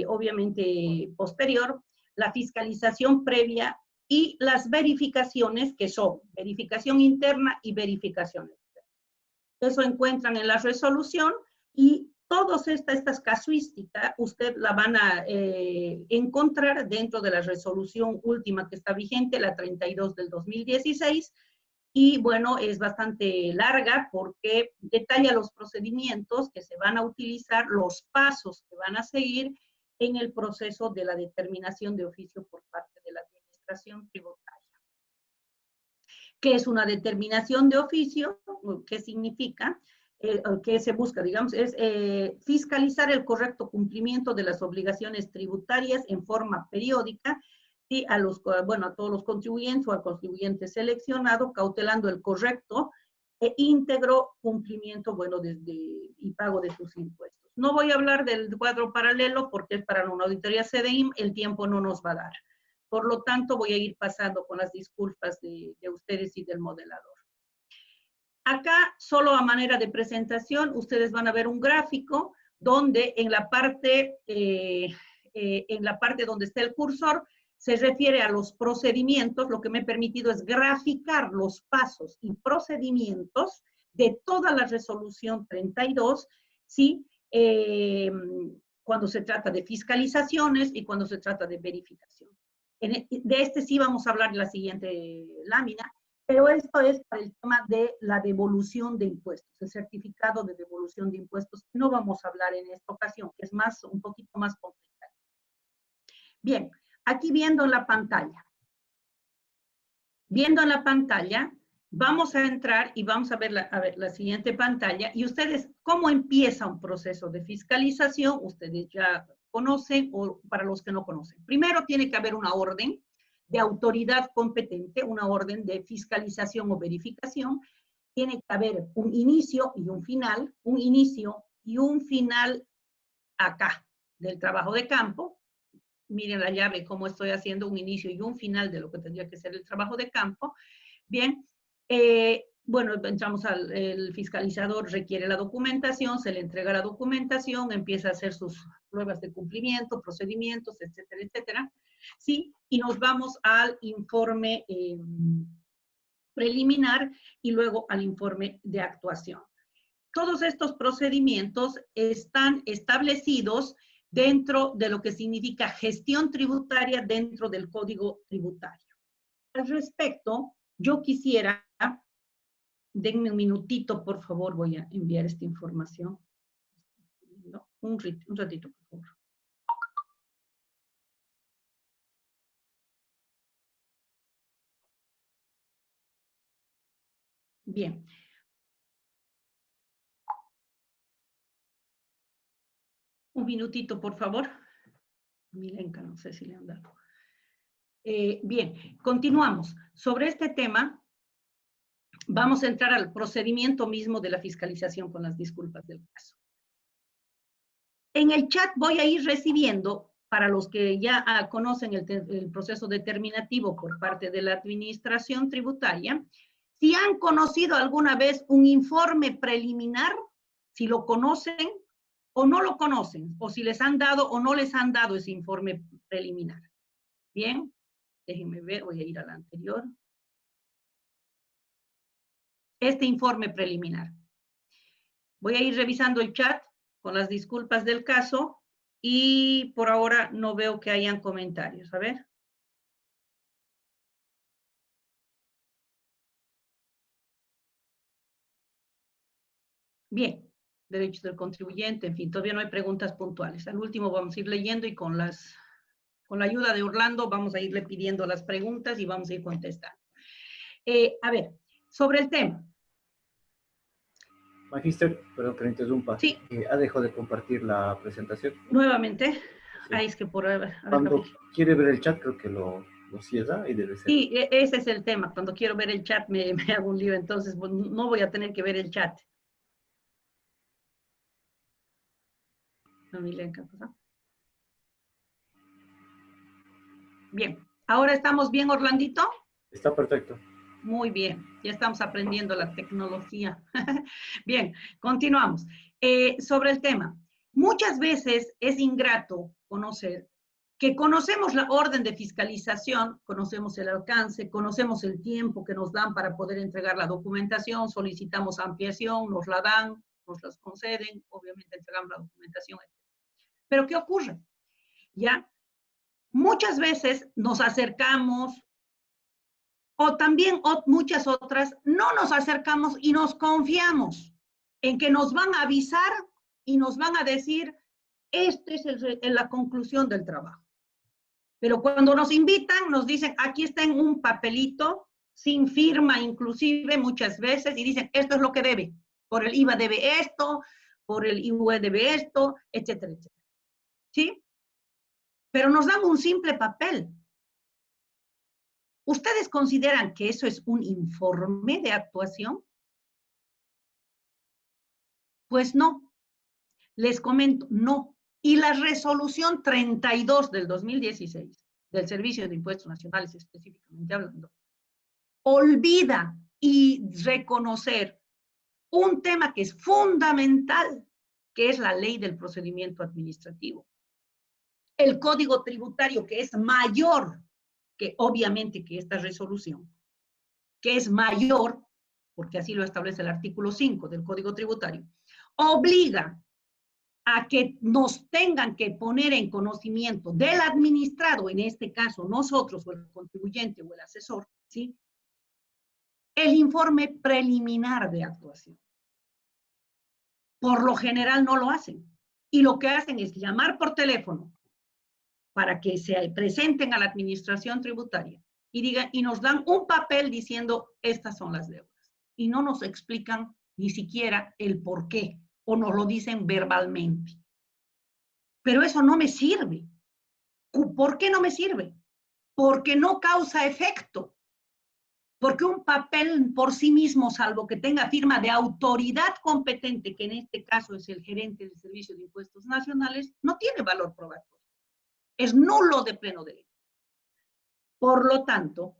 obviamente posterior, la fiscalización previa y las verificaciones que son verificación interna y verificación externa. Eso encuentran en la resolución y todas estas casuísticas usted la van a encontrar dentro de la resolución última que está vigente, la 32 del 2016, y bueno, es bastante larga porque detalla los procedimientos que se van a utilizar, los pasos que van a seguir en el proceso de la determinación de oficio por parte de la administración administración tributaria. ¿Qué es una determinación de oficio? ¿Qué significa? ¿Qué se busca? Digamos, es fiscalizar el correcto cumplimiento de las obligaciones tributarias en forma periódica y a todos los contribuyentes o al contribuyente seleccionado, cautelando el correcto e íntegro cumplimiento, y pago de sus impuestos. No voy a hablar del cuadro paralelo porque es para una auditoría CDIM, el tiempo no nos va a dar. Por lo tanto, voy a ir pasando con las disculpas de ustedes y del modelador. Acá, solo a manera de presentación, ustedes van a ver un gráfico donde en la parte donde está el cursor, se refiere a los procedimientos. Lo que me he permitido es graficar los pasos y procedimientos de toda la resolución 32, ¿sí? Cuando se trata de fiscalizaciones y cuando se trata de verificación. De este sí vamos a hablar en la siguiente lámina, pero esto es para el tema de la devolución de impuestos, el certificado de devolución de impuestos. No vamos a hablar en esta ocasión, que es un poquito más complicado. Bien, aquí viendo en la pantalla. Viendo en la pantalla, vamos a entrar y vamos a ver la siguiente pantalla. Y ustedes, ¿cómo empieza un proceso de fiscalización? Ustedes ya conocen, o para los que no conocen. Primero tiene que haber una orden de autoridad competente, una orden de fiscalización o verificación. Tiene que haber un inicio y un final acá del trabajo de campo. Miren la llave, cómo estoy haciendo un inicio y un final de lo que tendría que ser el trabajo de campo. Bien, entramos el fiscalizador requiere la documentación, se le entrega la documentación, empieza a hacer sus pruebas de cumplimiento, procedimientos, etcétera, etcétera. Sí, y nos vamos al informe preliminar y luego al informe de actuación. Todos estos procedimientos están establecidos dentro de lo que significa gestión tributaria dentro del Código Tributario. Al respecto, yo quisiera, denme un minutito, por favor, voy a enviar esta información. Un ratito, por favor. Bien. Un minutito, por favor. Milenka, no sé si le han dado. Bien, continuamos. Sobre este tema, vamos a entrar al procedimiento mismo de la fiscalización con las disculpas del caso. En el chat voy a ir recibiendo, para los que ya conocen el proceso determinativo por parte de la administración tributaria, si han conocido alguna vez un informe preliminar, si lo conocen o no lo conocen, o si les han dado o no les han dado ese informe preliminar. Bien, déjenme ver, voy a ir a la anterior. Este informe preliminar. Voy a ir revisando el chat con las disculpas del caso y por ahora no veo que hayan comentarios. A ver. Bien, derechos del contribuyente, en fin, todavía no hay preguntas puntuales. Al último vamos a ir leyendo y con la ayuda de Orlando vamos a irle pidiendo las preguntas y vamos a ir contestando. A ver, sobre el tema. Magíster, perdón que me interrumpa. Sí. ¿Ha dejado de compartir la presentación? Nuevamente. Sí. Ahí es que por a ver, cuando quiere ver el chat, creo que lo cierra y debe ser. Sí, ese es el tema. Cuando quiero ver el chat me hago un lío, entonces no voy a tener que ver el chat. Bien, ¿ahora estamos bien, Orlandito? Está perfecto. Muy bien, ya estamos aprendiendo la tecnología. Bien, continuamos. Sobre el tema, muchas veces es ingrato conocer que conocemos la orden de fiscalización, conocemos el alcance, conocemos el tiempo que nos dan para poder entregar la documentación, solicitamos ampliación, nos la dan, nos las conceden, obviamente entregamos la documentación. Pero ¿qué ocurre? Ya, muchas veces nos acercamos, o también muchas otras, no nos acercamos y nos confiamos en que nos van a avisar y nos van a decir, esta es la conclusión del trabajo. Pero cuando nos invitan, nos dicen, aquí está en un papelito, sin firma inclusive muchas veces, y dicen, esto es lo que debe. Por el IVA debe esto, por el IVA debe esto, etcétera, etcétera. ¿Sí? Pero nos dan un simple papel. ¿Ustedes consideran que eso es un informe de actuación? Pues no. Les comento, no. Y la resolución 32 del 2016, del Servicio de Impuestos Nacionales específicamente hablando, olvida y reconocer un tema que es fundamental, que es la ley del procedimiento administrativo. El Código Tributario, que es mayor que obviamente que esta resolución, que es mayor, porque así lo establece el artículo 5 del Código Tributario, obliga a que nos tengan que poner en conocimiento del administrado, en este caso nosotros o el contribuyente o el asesor, ¿sí? El informe preliminar de actuación. Por lo general no lo hacen. Y lo que hacen es llamar por teléfono para que se presenten a la administración tributaria y, digan, y nos dan un papel diciendo, estas son las deudas. Y no nos explican ni siquiera el por qué, o nos lo dicen verbalmente. Pero eso no me sirve. ¿Por qué no me sirve? Porque no causa efecto. Porque un papel por sí mismo, salvo que tenga firma de autoridad competente, que en este caso es el gerente del Servicio de Impuestos Nacionales, no tiene valor probatorio. Es nulo de pleno derecho. Por lo tanto,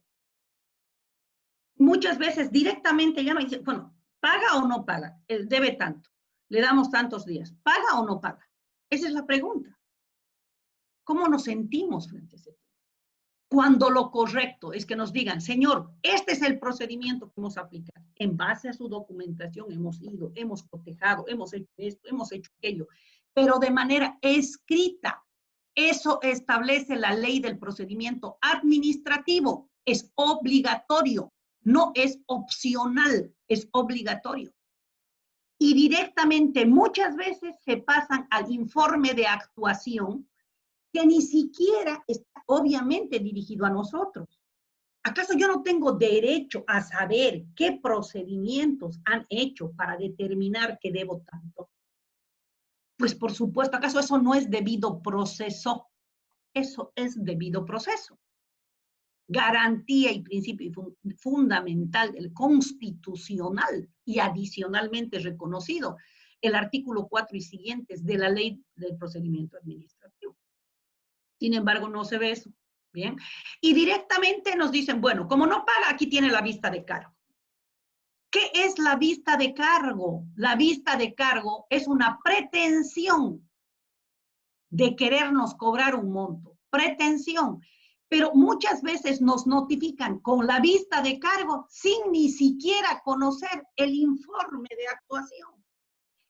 muchas veces directamente ya no dice, bueno, ¿paga o no paga? Debe tanto. Le damos tantos días. ¿Paga o no paga? Esa es la pregunta. ¿Cómo nos sentimos frente a ese tema? Cuando lo correcto es que nos digan, señor, este es el procedimiento que hemos aplicado. En base a su documentación hemos ido, hemos cotejado, hemos hecho esto, hemos hecho aquello, pero de manera escrita. Eso establece la ley del procedimiento administrativo. Es obligatorio, no es opcional, es obligatorio. Y directamente muchas veces se pasan al informe de actuación, que ni siquiera está obviamente dirigido a nosotros. ¿Acaso yo no tengo derecho a saber qué procedimientos han hecho para determinar que debo tanto? Pues por supuesto, ¿acaso eso no es debido proceso? Eso es debido proceso. Garantía y principio fundamental del constitucional y adicionalmente reconocido el artículo 4 y siguientes de la ley del procedimiento administrativo. Sin embargo, no se ve eso. Bien. Y directamente nos dicen, bueno, como no paga, aquí tiene la vista de cargo. ¿Qué es la vista de cargo? La vista de cargo es una pretensión de querernos cobrar un monto. Pretensión. Pero muchas veces nos notifican con la vista de cargo sin ni siquiera conocer el informe de actuación.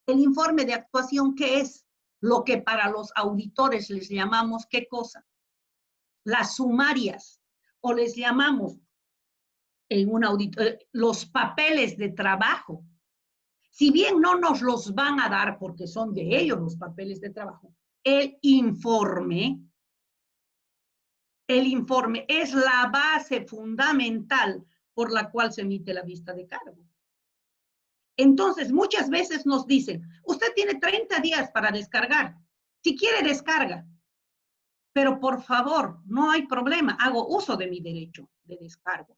El informe de actuación, ¿qué es? Lo que para los auditores les llamamos, ¿qué cosa? Las sumarias, o les llamamos en un auditorio los papeles de trabajo. Si bien no nos los van a dar porque son de ellos los papeles de trabajo, el informe es la base fundamental por la cual se emite la vista de cargo. Entonces, muchas veces nos dicen, usted tiene 30 días para descargar. Si quiere, descarga. Pero por favor, no hay problema, hago uso de mi derecho de descargo.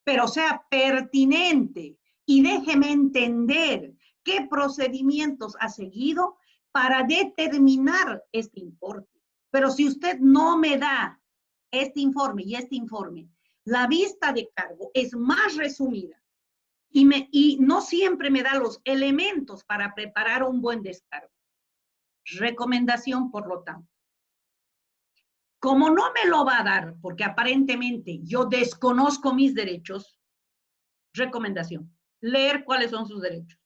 Pero sea pertinente y déjeme entender qué procedimientos ha seguido para determinar este importe. Pero si usted no me da este informe y este informe, la vista de cargo es más resumida y no siempre me da los elementos para preparar un buen descargo. Recomendación, por lo tanto. Como no me lo va a dar, porque aparentemente yo desconozco mis derechos, recomendación, leer cuáles son sus derechos,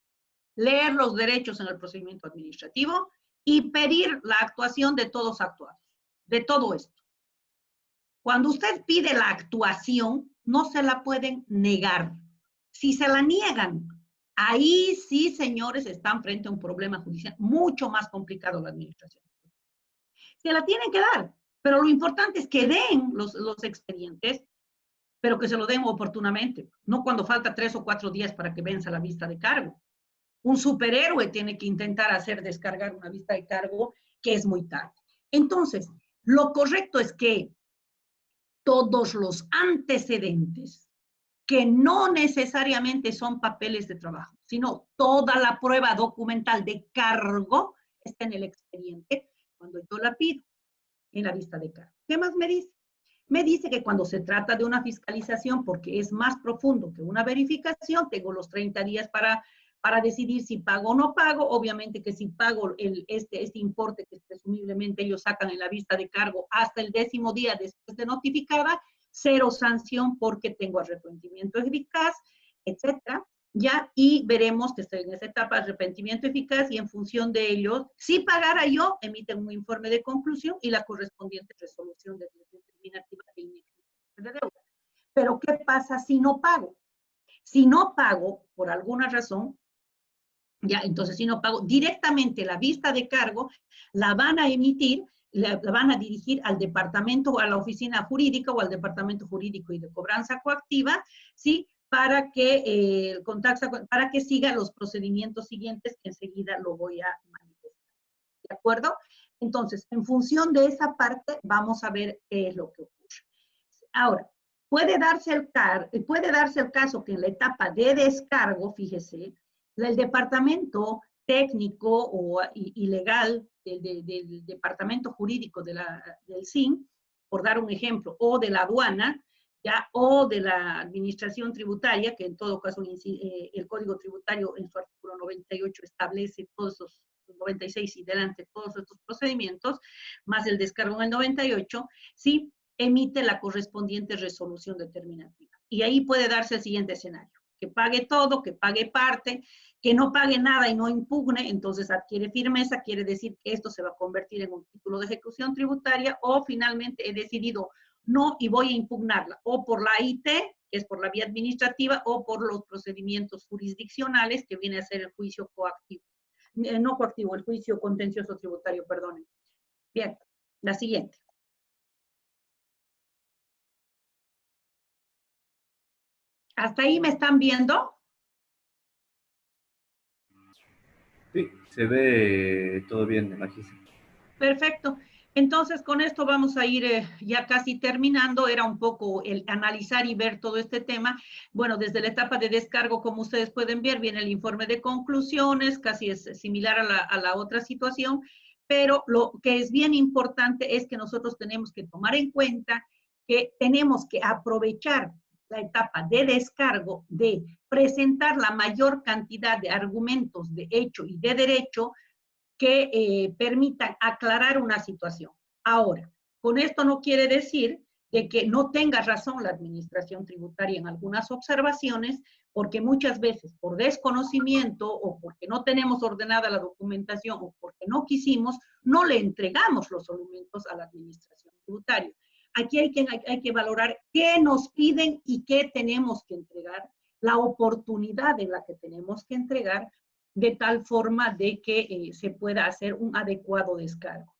leer los derechos en el procedimiento administrativo y pedir la actuación de todos actuados, de todo esto. Cuando usted pide la actuación, no se la pueden negar. Si se la niegan, ahí sí, señores, están frente a un problema judicial mucho más complicado la administración. Se la tienen que dar. Pero lo importante es que den los expedientes, pero que se lo den oportunamente, no cuando falta 3 o 4 días para que venza la vista de cargo. Un superhéroe tiene que intentar hacer descargar una vista de cargo que es muy tarde. Entonces, lo correcto es que todos los antecedentes, que no necesariamente son papeles de trabajo, sino toda la prueba documental de cargo está en el expediente cuando yo la pido en la vista de cargo. ¿Qué más me dice? Me dice que cuando se trata de una fiscalización, porque es más profundo que una verificación, tengo los 30 días para decidir si pago o no pago. Obviamente que si pago este importe que presumiblemente ellos sacan en la vista de cargo hasta el 10º día después de notificada, 0 sanción porque tengo arrepentimiento eficaz, etcétera. Ya, y veremos que estoy en esa etapa de arrepentimiento eficaz y en función de ello, si pagara yo, emiten un informe de conclusión y la correspondiente resolución determinativa de inexistencia de deuda. Pero, ¿qué pasa si no pago? Si no pago, por alguna razón, ya, entonces si no pago, directamente la vista de cargo la van a emitir, la van a dirigir al departamento, a la oficina jurídica o al departamento jurídico y de cobranza coactiva, ¿sí? Para que siga los procedimientos siguientes que enseguida lo voy a manifestar. ¿De acuerdo? Entonces, en función de esa parte, vamos a ver qué es lo que ocurre. Ahora, puede darse el caso que en la etapa de descargo, fíjese, el departamento técnico y legal del departamento jurídico del SIN, por dar un ejemplo, o de la aduana, ya, o de la administración tributaria, que en todo caso el Código Tributario en su artículo 98 establece todos esos 96 y delante todos estos procedimientos, más el descargo en el 98, ¿sí? Emite la correspondiente resolución determinativa. Y ahí puede darse el siguiente escenario: que pague todo, que pague parte, que no pague nada y no impugne, entonces adquiere firmeza, quiere decir que esto se va a convertir en un título de ejecución tributaria, o finalmente he decidido no y voy a impugnarla, o por la AIT, que es por la vía administrativa, o por los procedimientos jurisdiccionales, que viene a ser el juicio coactivo. No coactivo, el juicio contencioso tributario, perdonen. Bien, la siguiente. ¿Hasta ahí me están viendo? Sí, se ve todo bien, Magísimo. Perfecto. Entonces, con esto vamos a ir ya casi terminando. Era un poco el analizar y ver todo este tema. Bueno, desde la etapa de descargo, como ustedes pueden ver, viene el informe de conclusiones, casi es similar a la otra situación, pero lo que es bien importante es que nosotros tenemos que tomar en cuenta que tenemos que aprovechar la etapa de descargo, de presentar la mayor cantidad de argumentos de hecho y de derecho que permitan aclarar una situación. Ahora, con esto no quiere decir de que no tenga razón la administración tributaria en algunas observaciones, porque muchas veces por desconocimiento o porque no tenemos ordenada la documentación o porque no quisimos, no le entregamos los documentos a la administración tributaria. Aquí hay que valorar qué nos piden y qué tenemos que entregar, la oportunidad en la que tenemos que entregar, de tal forma de que se pueda hacer un adecuado descargo.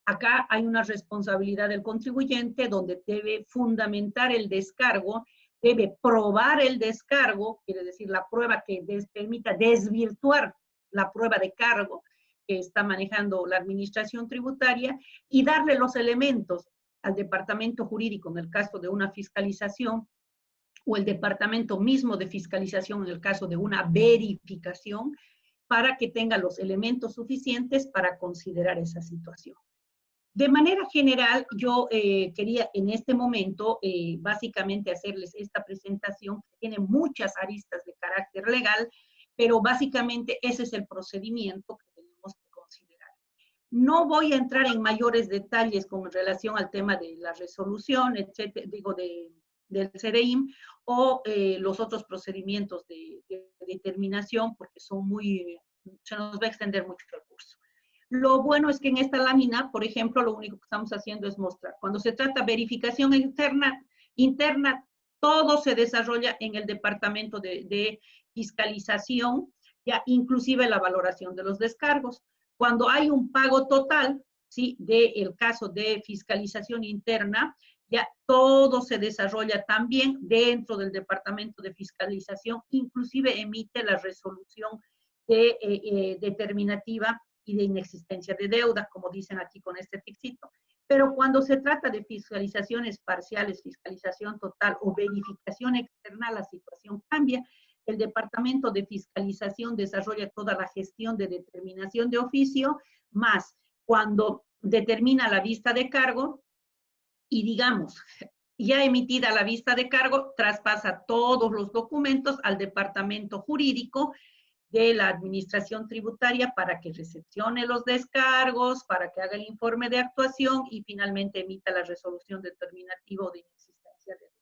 Acá hay una responsabilidad del contribuyente donde debe fundamentar el descargo, debe probar el descargo, quiere decir la prueba que permita desvirtuar la prueba de cargo que está manejando la administración tributaria, y darle los elementos al departamento jurídico en el caso de una fiscalización, o el departamento mismo de fiscalización en el caso de una verificación, para que tenga los elementos suficientes para considerar esa situación. De manera general, yo quería en este momento básicamente hacerles esta presentación que tiene muchas aristas de carácter legal, pero básicamente ese es el procedimiento que tenemos que considerar. No voy a entrar en mayores detalles con relación al tema de la resolución, etcétera, digo, del CDIM, o los otros procedimientos de determinación, porque son se nos va a extender mucho el curso. Lo bueno es que en esta lámina, por ejemplo, lo único que estamos haciendo es mostrar. Cuando se trata de verificación interna, todo se desarrolla en el departamento de fiscalización, ya inclusive la valoración de los descargos. Cuando hay un pago total, ¿sí? Del caso de fiscalización interna, ya todo se desarrolla también dentro del Departamento de Fiscalización, inclusive emite la resolución determinativa y de inexistencia de deuda, como dicen aquí con este textito. Pero cuando se trata de fiscalizaciones parciales, fiscalización total o verificación externa, la situación cambia. El Departamento de Fiscalización desarrolla toda la gestión de determinación de oficio, más cuando determina la vista de cargo y, digamos, ya emitida la vista de cargo, traspasa todos los documentos al departamento jurídico de la administración tributaria para que recepcione los descargos, para que haga el informe de actuación y finalmente emita la resolución determinativa de inexistencia de deuda.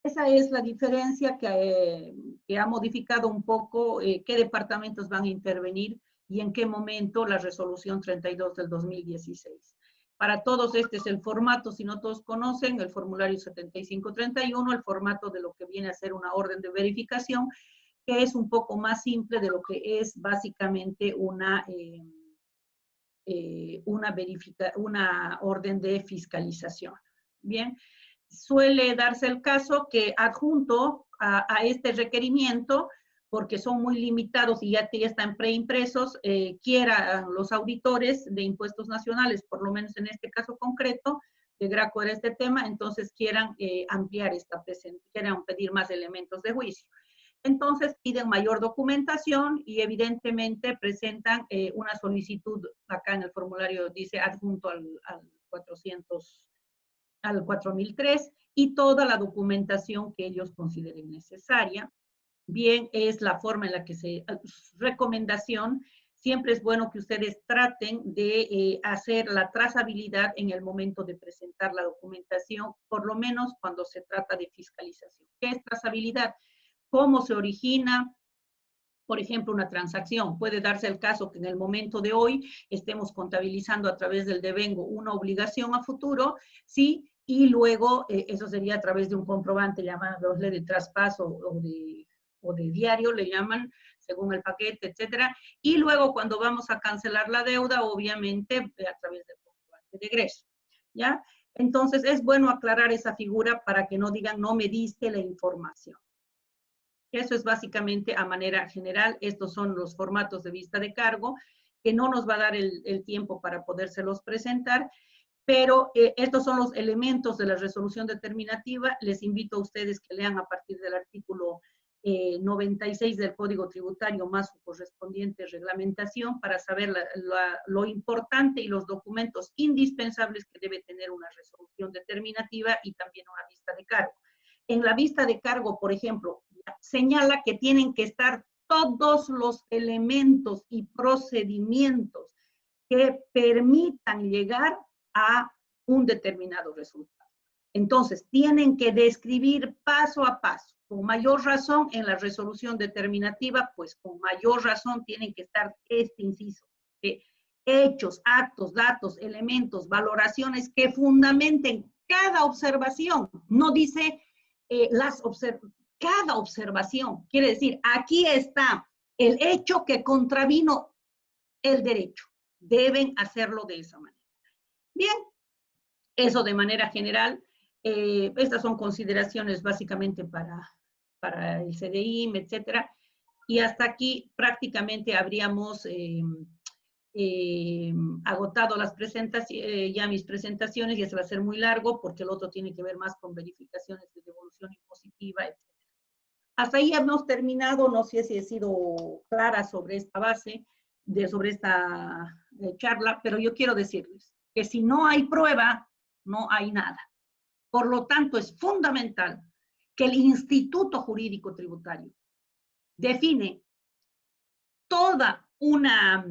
Esa es la diferencia que ha modificado un poco qué departamentos van a intervenir y en qué momento la resolución 32 del 2016. Para todos este es el formato, si no todos conocen, el formulario 7531, el formato de lo que viene a ser una orden de verificación, que es un poco más simple de lo que es básicamente una orden de fiscalización. Bien, suele darse el caso que adjunto a este requerimiento, porque son muy limitados y ya están preimpresos, quieran los auditores de impuestos nacionales, por lo menos en este caso concreto, de Graco era este tema, entonces quieran ampliar esta presentación, quieran pedir más elementos de juicio. Entonces piden mayor documentación y evidentemente presentan una solicitud, acá en el formulario dice adjunto al 4003, y toda la documentación que ellos consideren necesaria. Bien, es la forma en la que recomendación, siempre es bueno que ustedes traten de hacer la trazabilidad en el momento de presentar la documentación, por lo menos cuando se trata de fiscalización. ¿Qué es trazabilidad? ¿Cómo se origina, por ejemplo, una transacción? Puede darse el caso que en el momento de hoy estemos contabilizando a través del devengo una obligación a futuro, ¿sí? Y luego eso sería a través de un comprobante llamado de traspaso o de diario, le llaman, según el paquete, etcétera. Y luego cuando vamos a cancelar la deuda, obviamente a través del comprobante de egreso, ¿ya? Entonces es bueno aclarar esa figura para que no digan no me diste la información. Eso es básicamente a manera general. Estos son los formatos de vista de cargo, que no nos va a dar el tiempo para podérselos presentar, pero estos son los elementos de la resolución determinativa. Les invito a ustedes que lean a partir del artículo 96 del Código Tributario más su correspondiente reglamentación para saber lo importante y los documentos indispensables que debe tener una resolución determinativa y también una vista de cargo. En la vista de cargo, por ejemplo, señala que tienen que estar todos los elementos y procedimientos que permitan llegar a un determinado resultado. Entonces, tienen que describir paso a paso. Con mayor razón en la resolución determinativa, pues con mayor razón tienen que estar este inciso. Hechos, actos, datos, elementos, valoraciones que fundamenten cada observación. No dice cada observación. Quiere decir, aquí está el hecho que contravino el derecho. Deben hacerlo de esa manera. Bien, eso de manera general. Estas son consideraciones básicamente para el CDI, etcétera. Y hasta aquí prácticamente habríamos agotado las presentaciones, ya mis presentaciones, ya se va a hacer muy largo porque el otro tiene que ver más con verificaciones de devolución impositiva, etc. Hasta ahí hemos terminado, no sé si he sido clara sobre esta base, sobre esta charla, pero yo quiero decirles que si no hay prueba, no hay nada. Por lo tanto, es fundamental que el Instituto Jurídico Tributario define toda una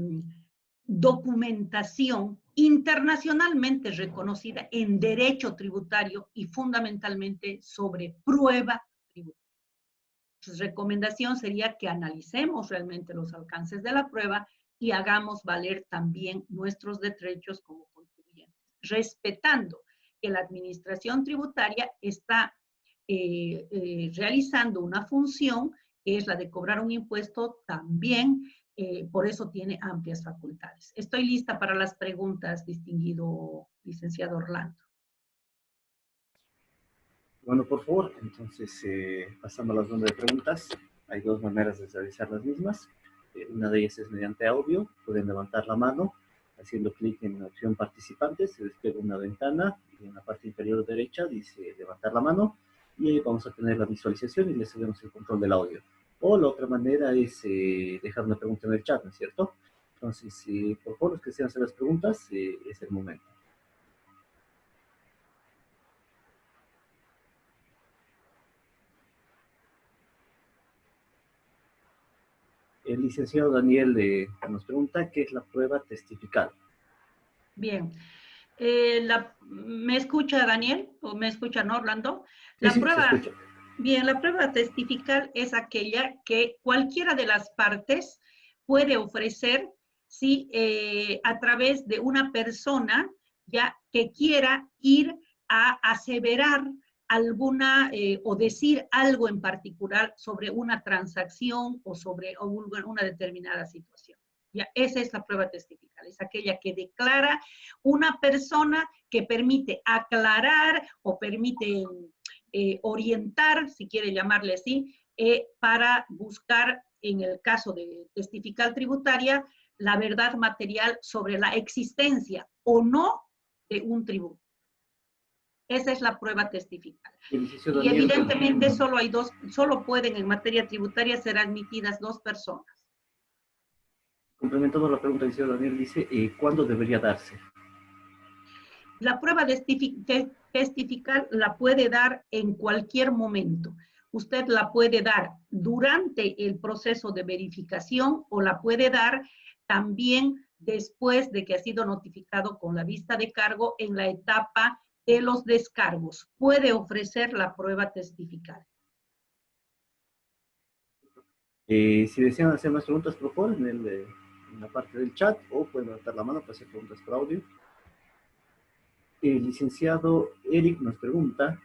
documentación internacionalmente reconocida en derecho tributario y fundamentalmente sobre prueba tributaria. Su recomendación sería que analicemos realmente los alcances de la prueba y hagamos valer también nuestros derechos como contribuyentes, respetando que la administración tributaria está realizando una función que es la de cobrar un impuesto también por eso tiene amplias facultades. Estoy lista para las preguntas, distinguido licenciado Orlando. Bueno, por favor, entonces pasando a la ronda de preguntas. Hay dos maneras de realizar las mismas. Una de ellas es mediante audio. Pueden levantar la mano haciendo clic en la opción participantes. Se desplega una ventana y en la parte inferior derecha dice levantar la mano. Y ahí vamos a tener la visualización y le cedemos el control del audio. O la otra manera es dejar una pregunta en el chat, ¿no es cierto? Entonces, por favor, los que desean hacer las preguntas, es el momento. El licenciado Daniel nos pregunta qué es la prueba testifical. Bien. ¿Me escucha Daniel? ¿O me escucha, no, Orlando? Sí, sí, se escucha. Bien, la prueba testifical es aquella que cualquiera de las partes puede ofrecer si a través de una persona ya que quiera ir a aseverar alguna o decir algo en particular sobre una transacción o sobre una determinada situación. Ya, esa es la prueba testifical, es aquella que declara una persona que permite aclarar o permite orientar, si quiere llamarle así, para buscar, en el caso de testifical tributaria, la verdad material sobre la existencia o no de un tributo. Esa es la prueba testifical. Y evidentemente solo pueden en materia tributaria ser admitidas dos personas. Complementando la pregunta, el señor Daniel dice, ¿cuándo debería darse? La prueba testifical la puede dar en cualquier momento. Usted la puede dar durante el proceso de verificación o la puede dar también después de que ha sido notificado con la vista de cargo en la etapa de los descargos. Puede ofrecer la prueba testifical. Si desean hacer más preguntas, por favor, en la parte del chat, o pueden levantar la mano para hacer preguntas por audio. El licenciado Eric nos pregunta,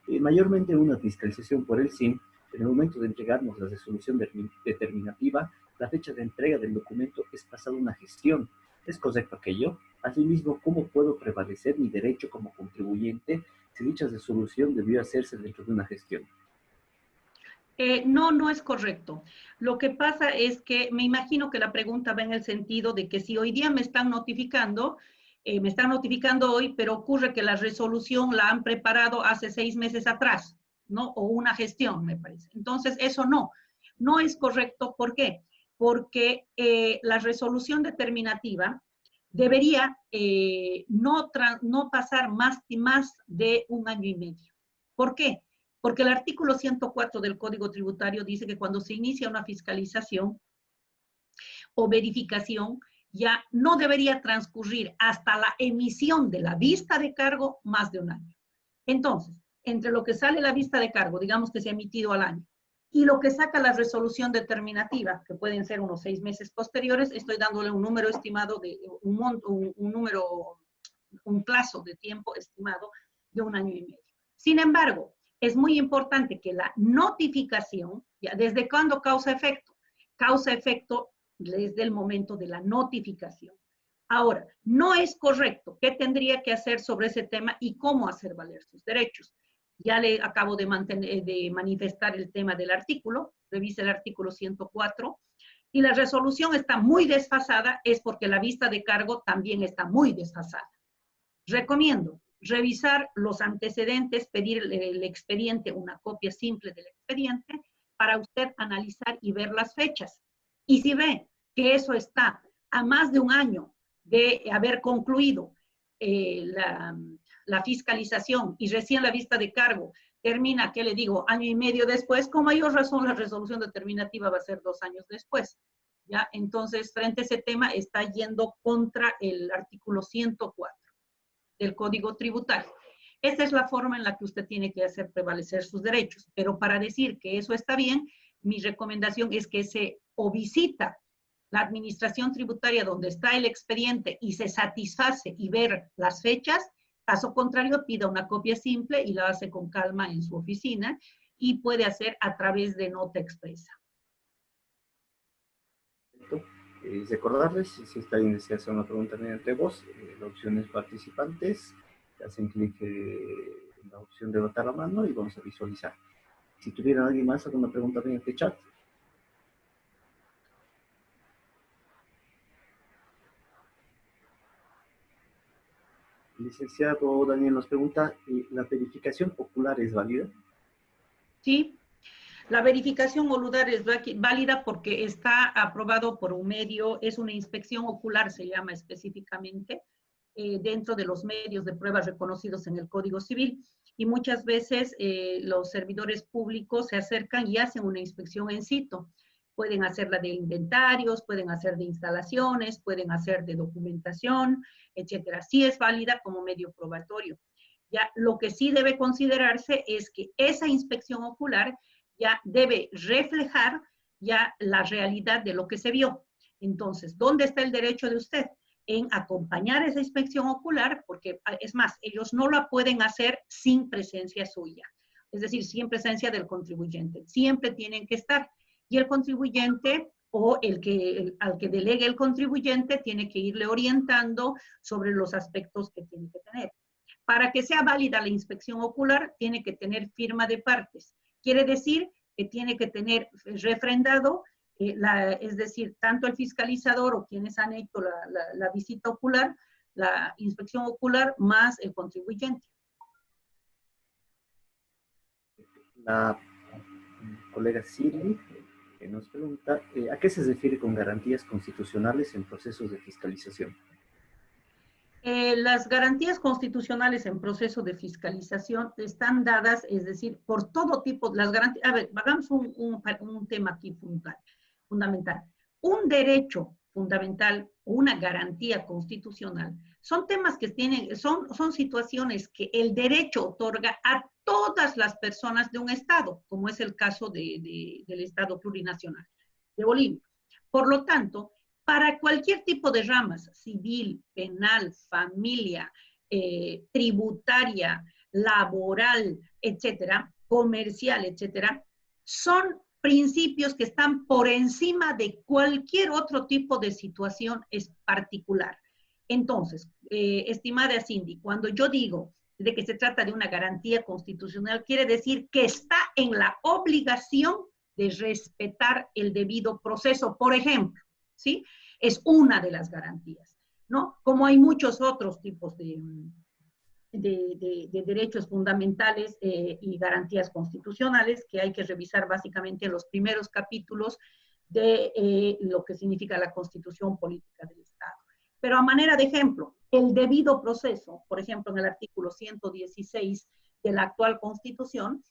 mayormente una fiscalización por el SIM, en el momento de entregarnos la resolución determinativa, la fecha de entrega del documento es pasada una gestión. ¿Es correcto aquello? Asimismo, ¿cómo puedo prevalecer mi derecho como contribuyente si dicha resolución debió hacerse dentro de una gestión? No, no es correcto. Lo que pasa es que me imagino que la pregunta va en el sentido de que si hoy día me están notificando hoy, pero ocurre que la resolución la han preparado hace 6 meses atrás, ¿no? O una gestión, me parece. Entonces, eso no es correcto. ¿Por qué? Porque la resolución determinativa debería no pasar más de 1 año y medio. ¿Por qué? Porque el artículo 104 del Código Tributario dice que cuando se inicia una fiscalización o verificación, ya no debería transcurrir hasta la emisión de la vista de cargo más de 1 año. Entonces, entre lo que sale la vista de cargo, digamos que se ha emitido al año, y lo que saca la resolución determinativa, que pueden ser unos 6 meses posteriores, estoy dándole un número estimado de un plazo de tiempo estimado de 1 año y medio. Sin embargo, es muy importante que la notificación, ya ¿desde cuándo causa efecto? Causa efecto desde el momento de la notificación. Ahora, no es correcto. ¿Qué tendría que hacer sobre ese tema y cómo hacer valer sus derechos? Ya le acabo de manifestar el tema del artículo, revise el artículo 104, y la resolución está muy desfasada, es porque la vista de cargo también está muy desfasada. Recomiendo revisar los antecedentes, pedir el expediente, una copia simple del expediente, para usted analizar y ver las fechas. Y si ve que eso está a más de 1 año de haber concluido la fiscalización y recién la vista de cargo termina, ¿qué le digo?, 1 año y medio después, con mayor razón la resolución determinativa va a ser 2 años después. ¿Ya? Entonces, frente a ese tema, está yendo contra el artículo 104 del Código Tributario. Esa es la forma en la que usted tiene que hacer prevalecer sus derechos. Pero para decir que eso está bien, mi recomendación es que se o visita la administración tributaria donde está el expediente y se satisface y ver las fechas. Caso contrario, pida una copia simple y la hace con calma en su oficina y puede hacer a través de nota expresa. Recordarles, si está bien desea hacer una pregunta mediante voz, la opción es participantes, hacen clic en la opción de levantar la mano y vamos a visualizar. Si tuviera alguien más alguna pregunta mediante chat. Licenciado Daniel nos pregunta, ¿la verificación ocular es válida? Sí, la verificación ocular es válida porque está aprobado por un medio, es una inspección ocular, se llama específicamente, dentro de los medios de pruebas reconocidos en el Código Civil. Y muchas veces los servidores públicos se acercan y hacen una inspección en situ. Pueden hacerla de inventarios, pueden hacer de instalaciones, pueden hacer de documentación, etcétera. Sí es válida como medio probatorio. Ya, lo que sí debe considerarse es que esa inspección ocular ya debe reflejar ya la realidad de lo que se vio. Entonces, ¿dónde está el derecho de usted? En acompañar esa inspección ocular, porque es más, ellos no la pueden hacer sin presencia suya, es decir, sin presencia del contribuyente. Siempre tienen que estar. Y el contribuyente o al que delegue el contribuyente tiene que irle orientando sobre los aspectos que tiene que tener. Para que sea válida la inspección ocular, tiene que tener firma de partes. Quiere decir que tiene que tener refrendado, es decir, tanto el fiscalizador o quienes han hecho la visita ocular, la inspección ocular, más el contribuyente. La colega Siri nos pregunta, ¿a qué se refiere con garantías constitucionales en procesos de fiscalización? Las garantías constitucionales en proceso de fiscalización están dadas, es decir, por todo tipo, las garantías, a ver, hagamos un tema aquí fundamental. Un derecho fundamental, una garantía constitucional, son temas que tienen, son situaciones que el derecho otorga a todas las personas de un Estado, como es el caso del Estado plurinacional de Bolivia. Por lo tanto, para cualquier tipo de ramas, civil, penal, familia, tributaria, laboral, etcétera, comercial, etcétera, son principios que están por encima de cualquier otro tipo de situación particular. Entonces, estimada Cindy, cuando yo digo de que se trata de una garantía constitucional, quiere decir que está en la obligación de respetar el debido proceso. Por ejemplo, ¿sí? Es una de las garantías, ¿no? Como hay muchos otros tipos de derechos fundamentales y garantías constitucionales que hay que revisar básicamente en los primeros capítulos de lo que significa la Constitución Política del Estado. Pero a manera de ejemplo, el debido proceso, por ejemplo, en el artículo 116 de la actual Constitución,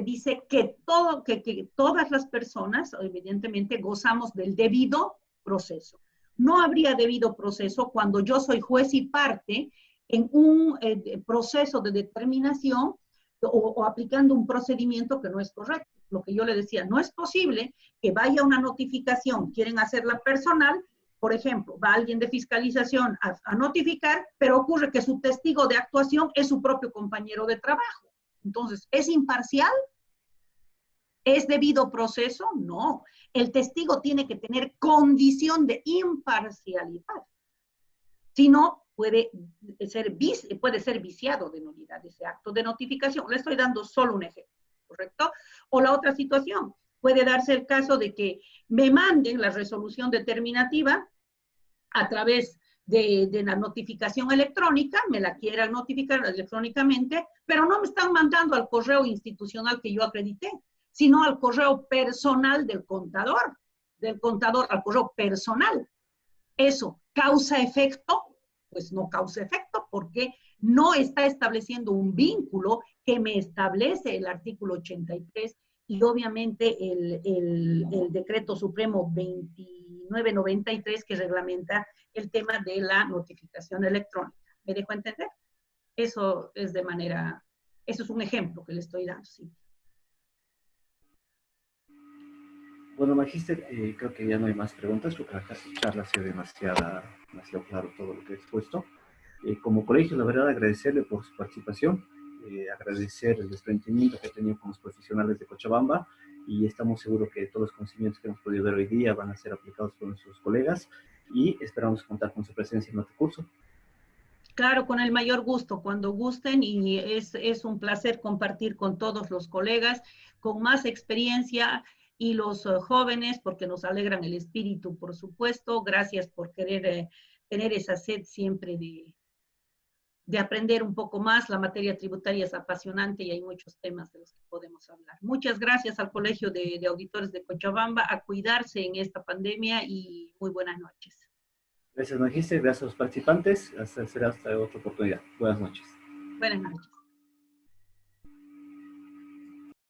dice que todas las personas, evidentemente, gozamos del debido proceso. No habría debido proceso cuando yo soy juez y parte en un proceso de determinación o aplicando un procedimiento que no es correcto. Lo que yo le decía, no es posible que vaya una notificación, quieren hacerla personal, por ejemplo, va alguien de fiscalización a notificar, pero ocurre que su testigo de actuación es su propio compañero de trabajo. Entonces, ¿es imparcial? ¿Es debido proceso? No. El testigo tiene que tener condición de imparcialidad. Si no, puede ser viciado de nulidad ese acto de notificación. Le estoy dando solo un ejemplo, ¿correcto? O la otra situación, puede darse el caso de que me manden la resolución determinativa a través de la notificación electrónica, me la quieran notificar electrónicamente, pero no me están mandando al correo institucional que yo acredité, sino al correo personal del contador al correo personal. ¿Eso causa efecto? Pues no causa efecto porque no está estableciendo un vínculo que me establece el artículo 83 y obviamente el decreto supremo 2993 que reglamenta el tema de la notificación electrónica. ¿Me dejo entender? Eso es eso es un ejemplo que le estoy dando, sí. Bueno, Magíster, creo que ya no hay más preguntas, porque la charla ha sido demasiado claro todo lo que he expuesto. Como colegio, la verdad, agradecerle por su participación, agradecer el desprendimiento que ha tenido con los profesionales de Cochabamba y estamos seguros que todos los conocimientos que hemos podido ver hoy día van a ser aplicados por nuestros colegas y esperamos contar con su presencia en nuestro curso. Claro, con el mayor gusto, cuando gusten, y es un placer compartir con todos los colegas con más experiencia y los jóvenes, porque nos alegran el espíritu, por supuesto. Gracias por querer tener esa sed siempre de aprender un poco más. La materia tributaria es apasionante y hay muchos temas de los que podemos hablar. Muchas gracias al Colegio de Auditores de Cochabamba, a cuidarse en esta pandemia y muy buenas noches. Gracias, Magíster, gracias a los participantes. Será hasta otra oportunidad. Buenas noches. Buenas noches.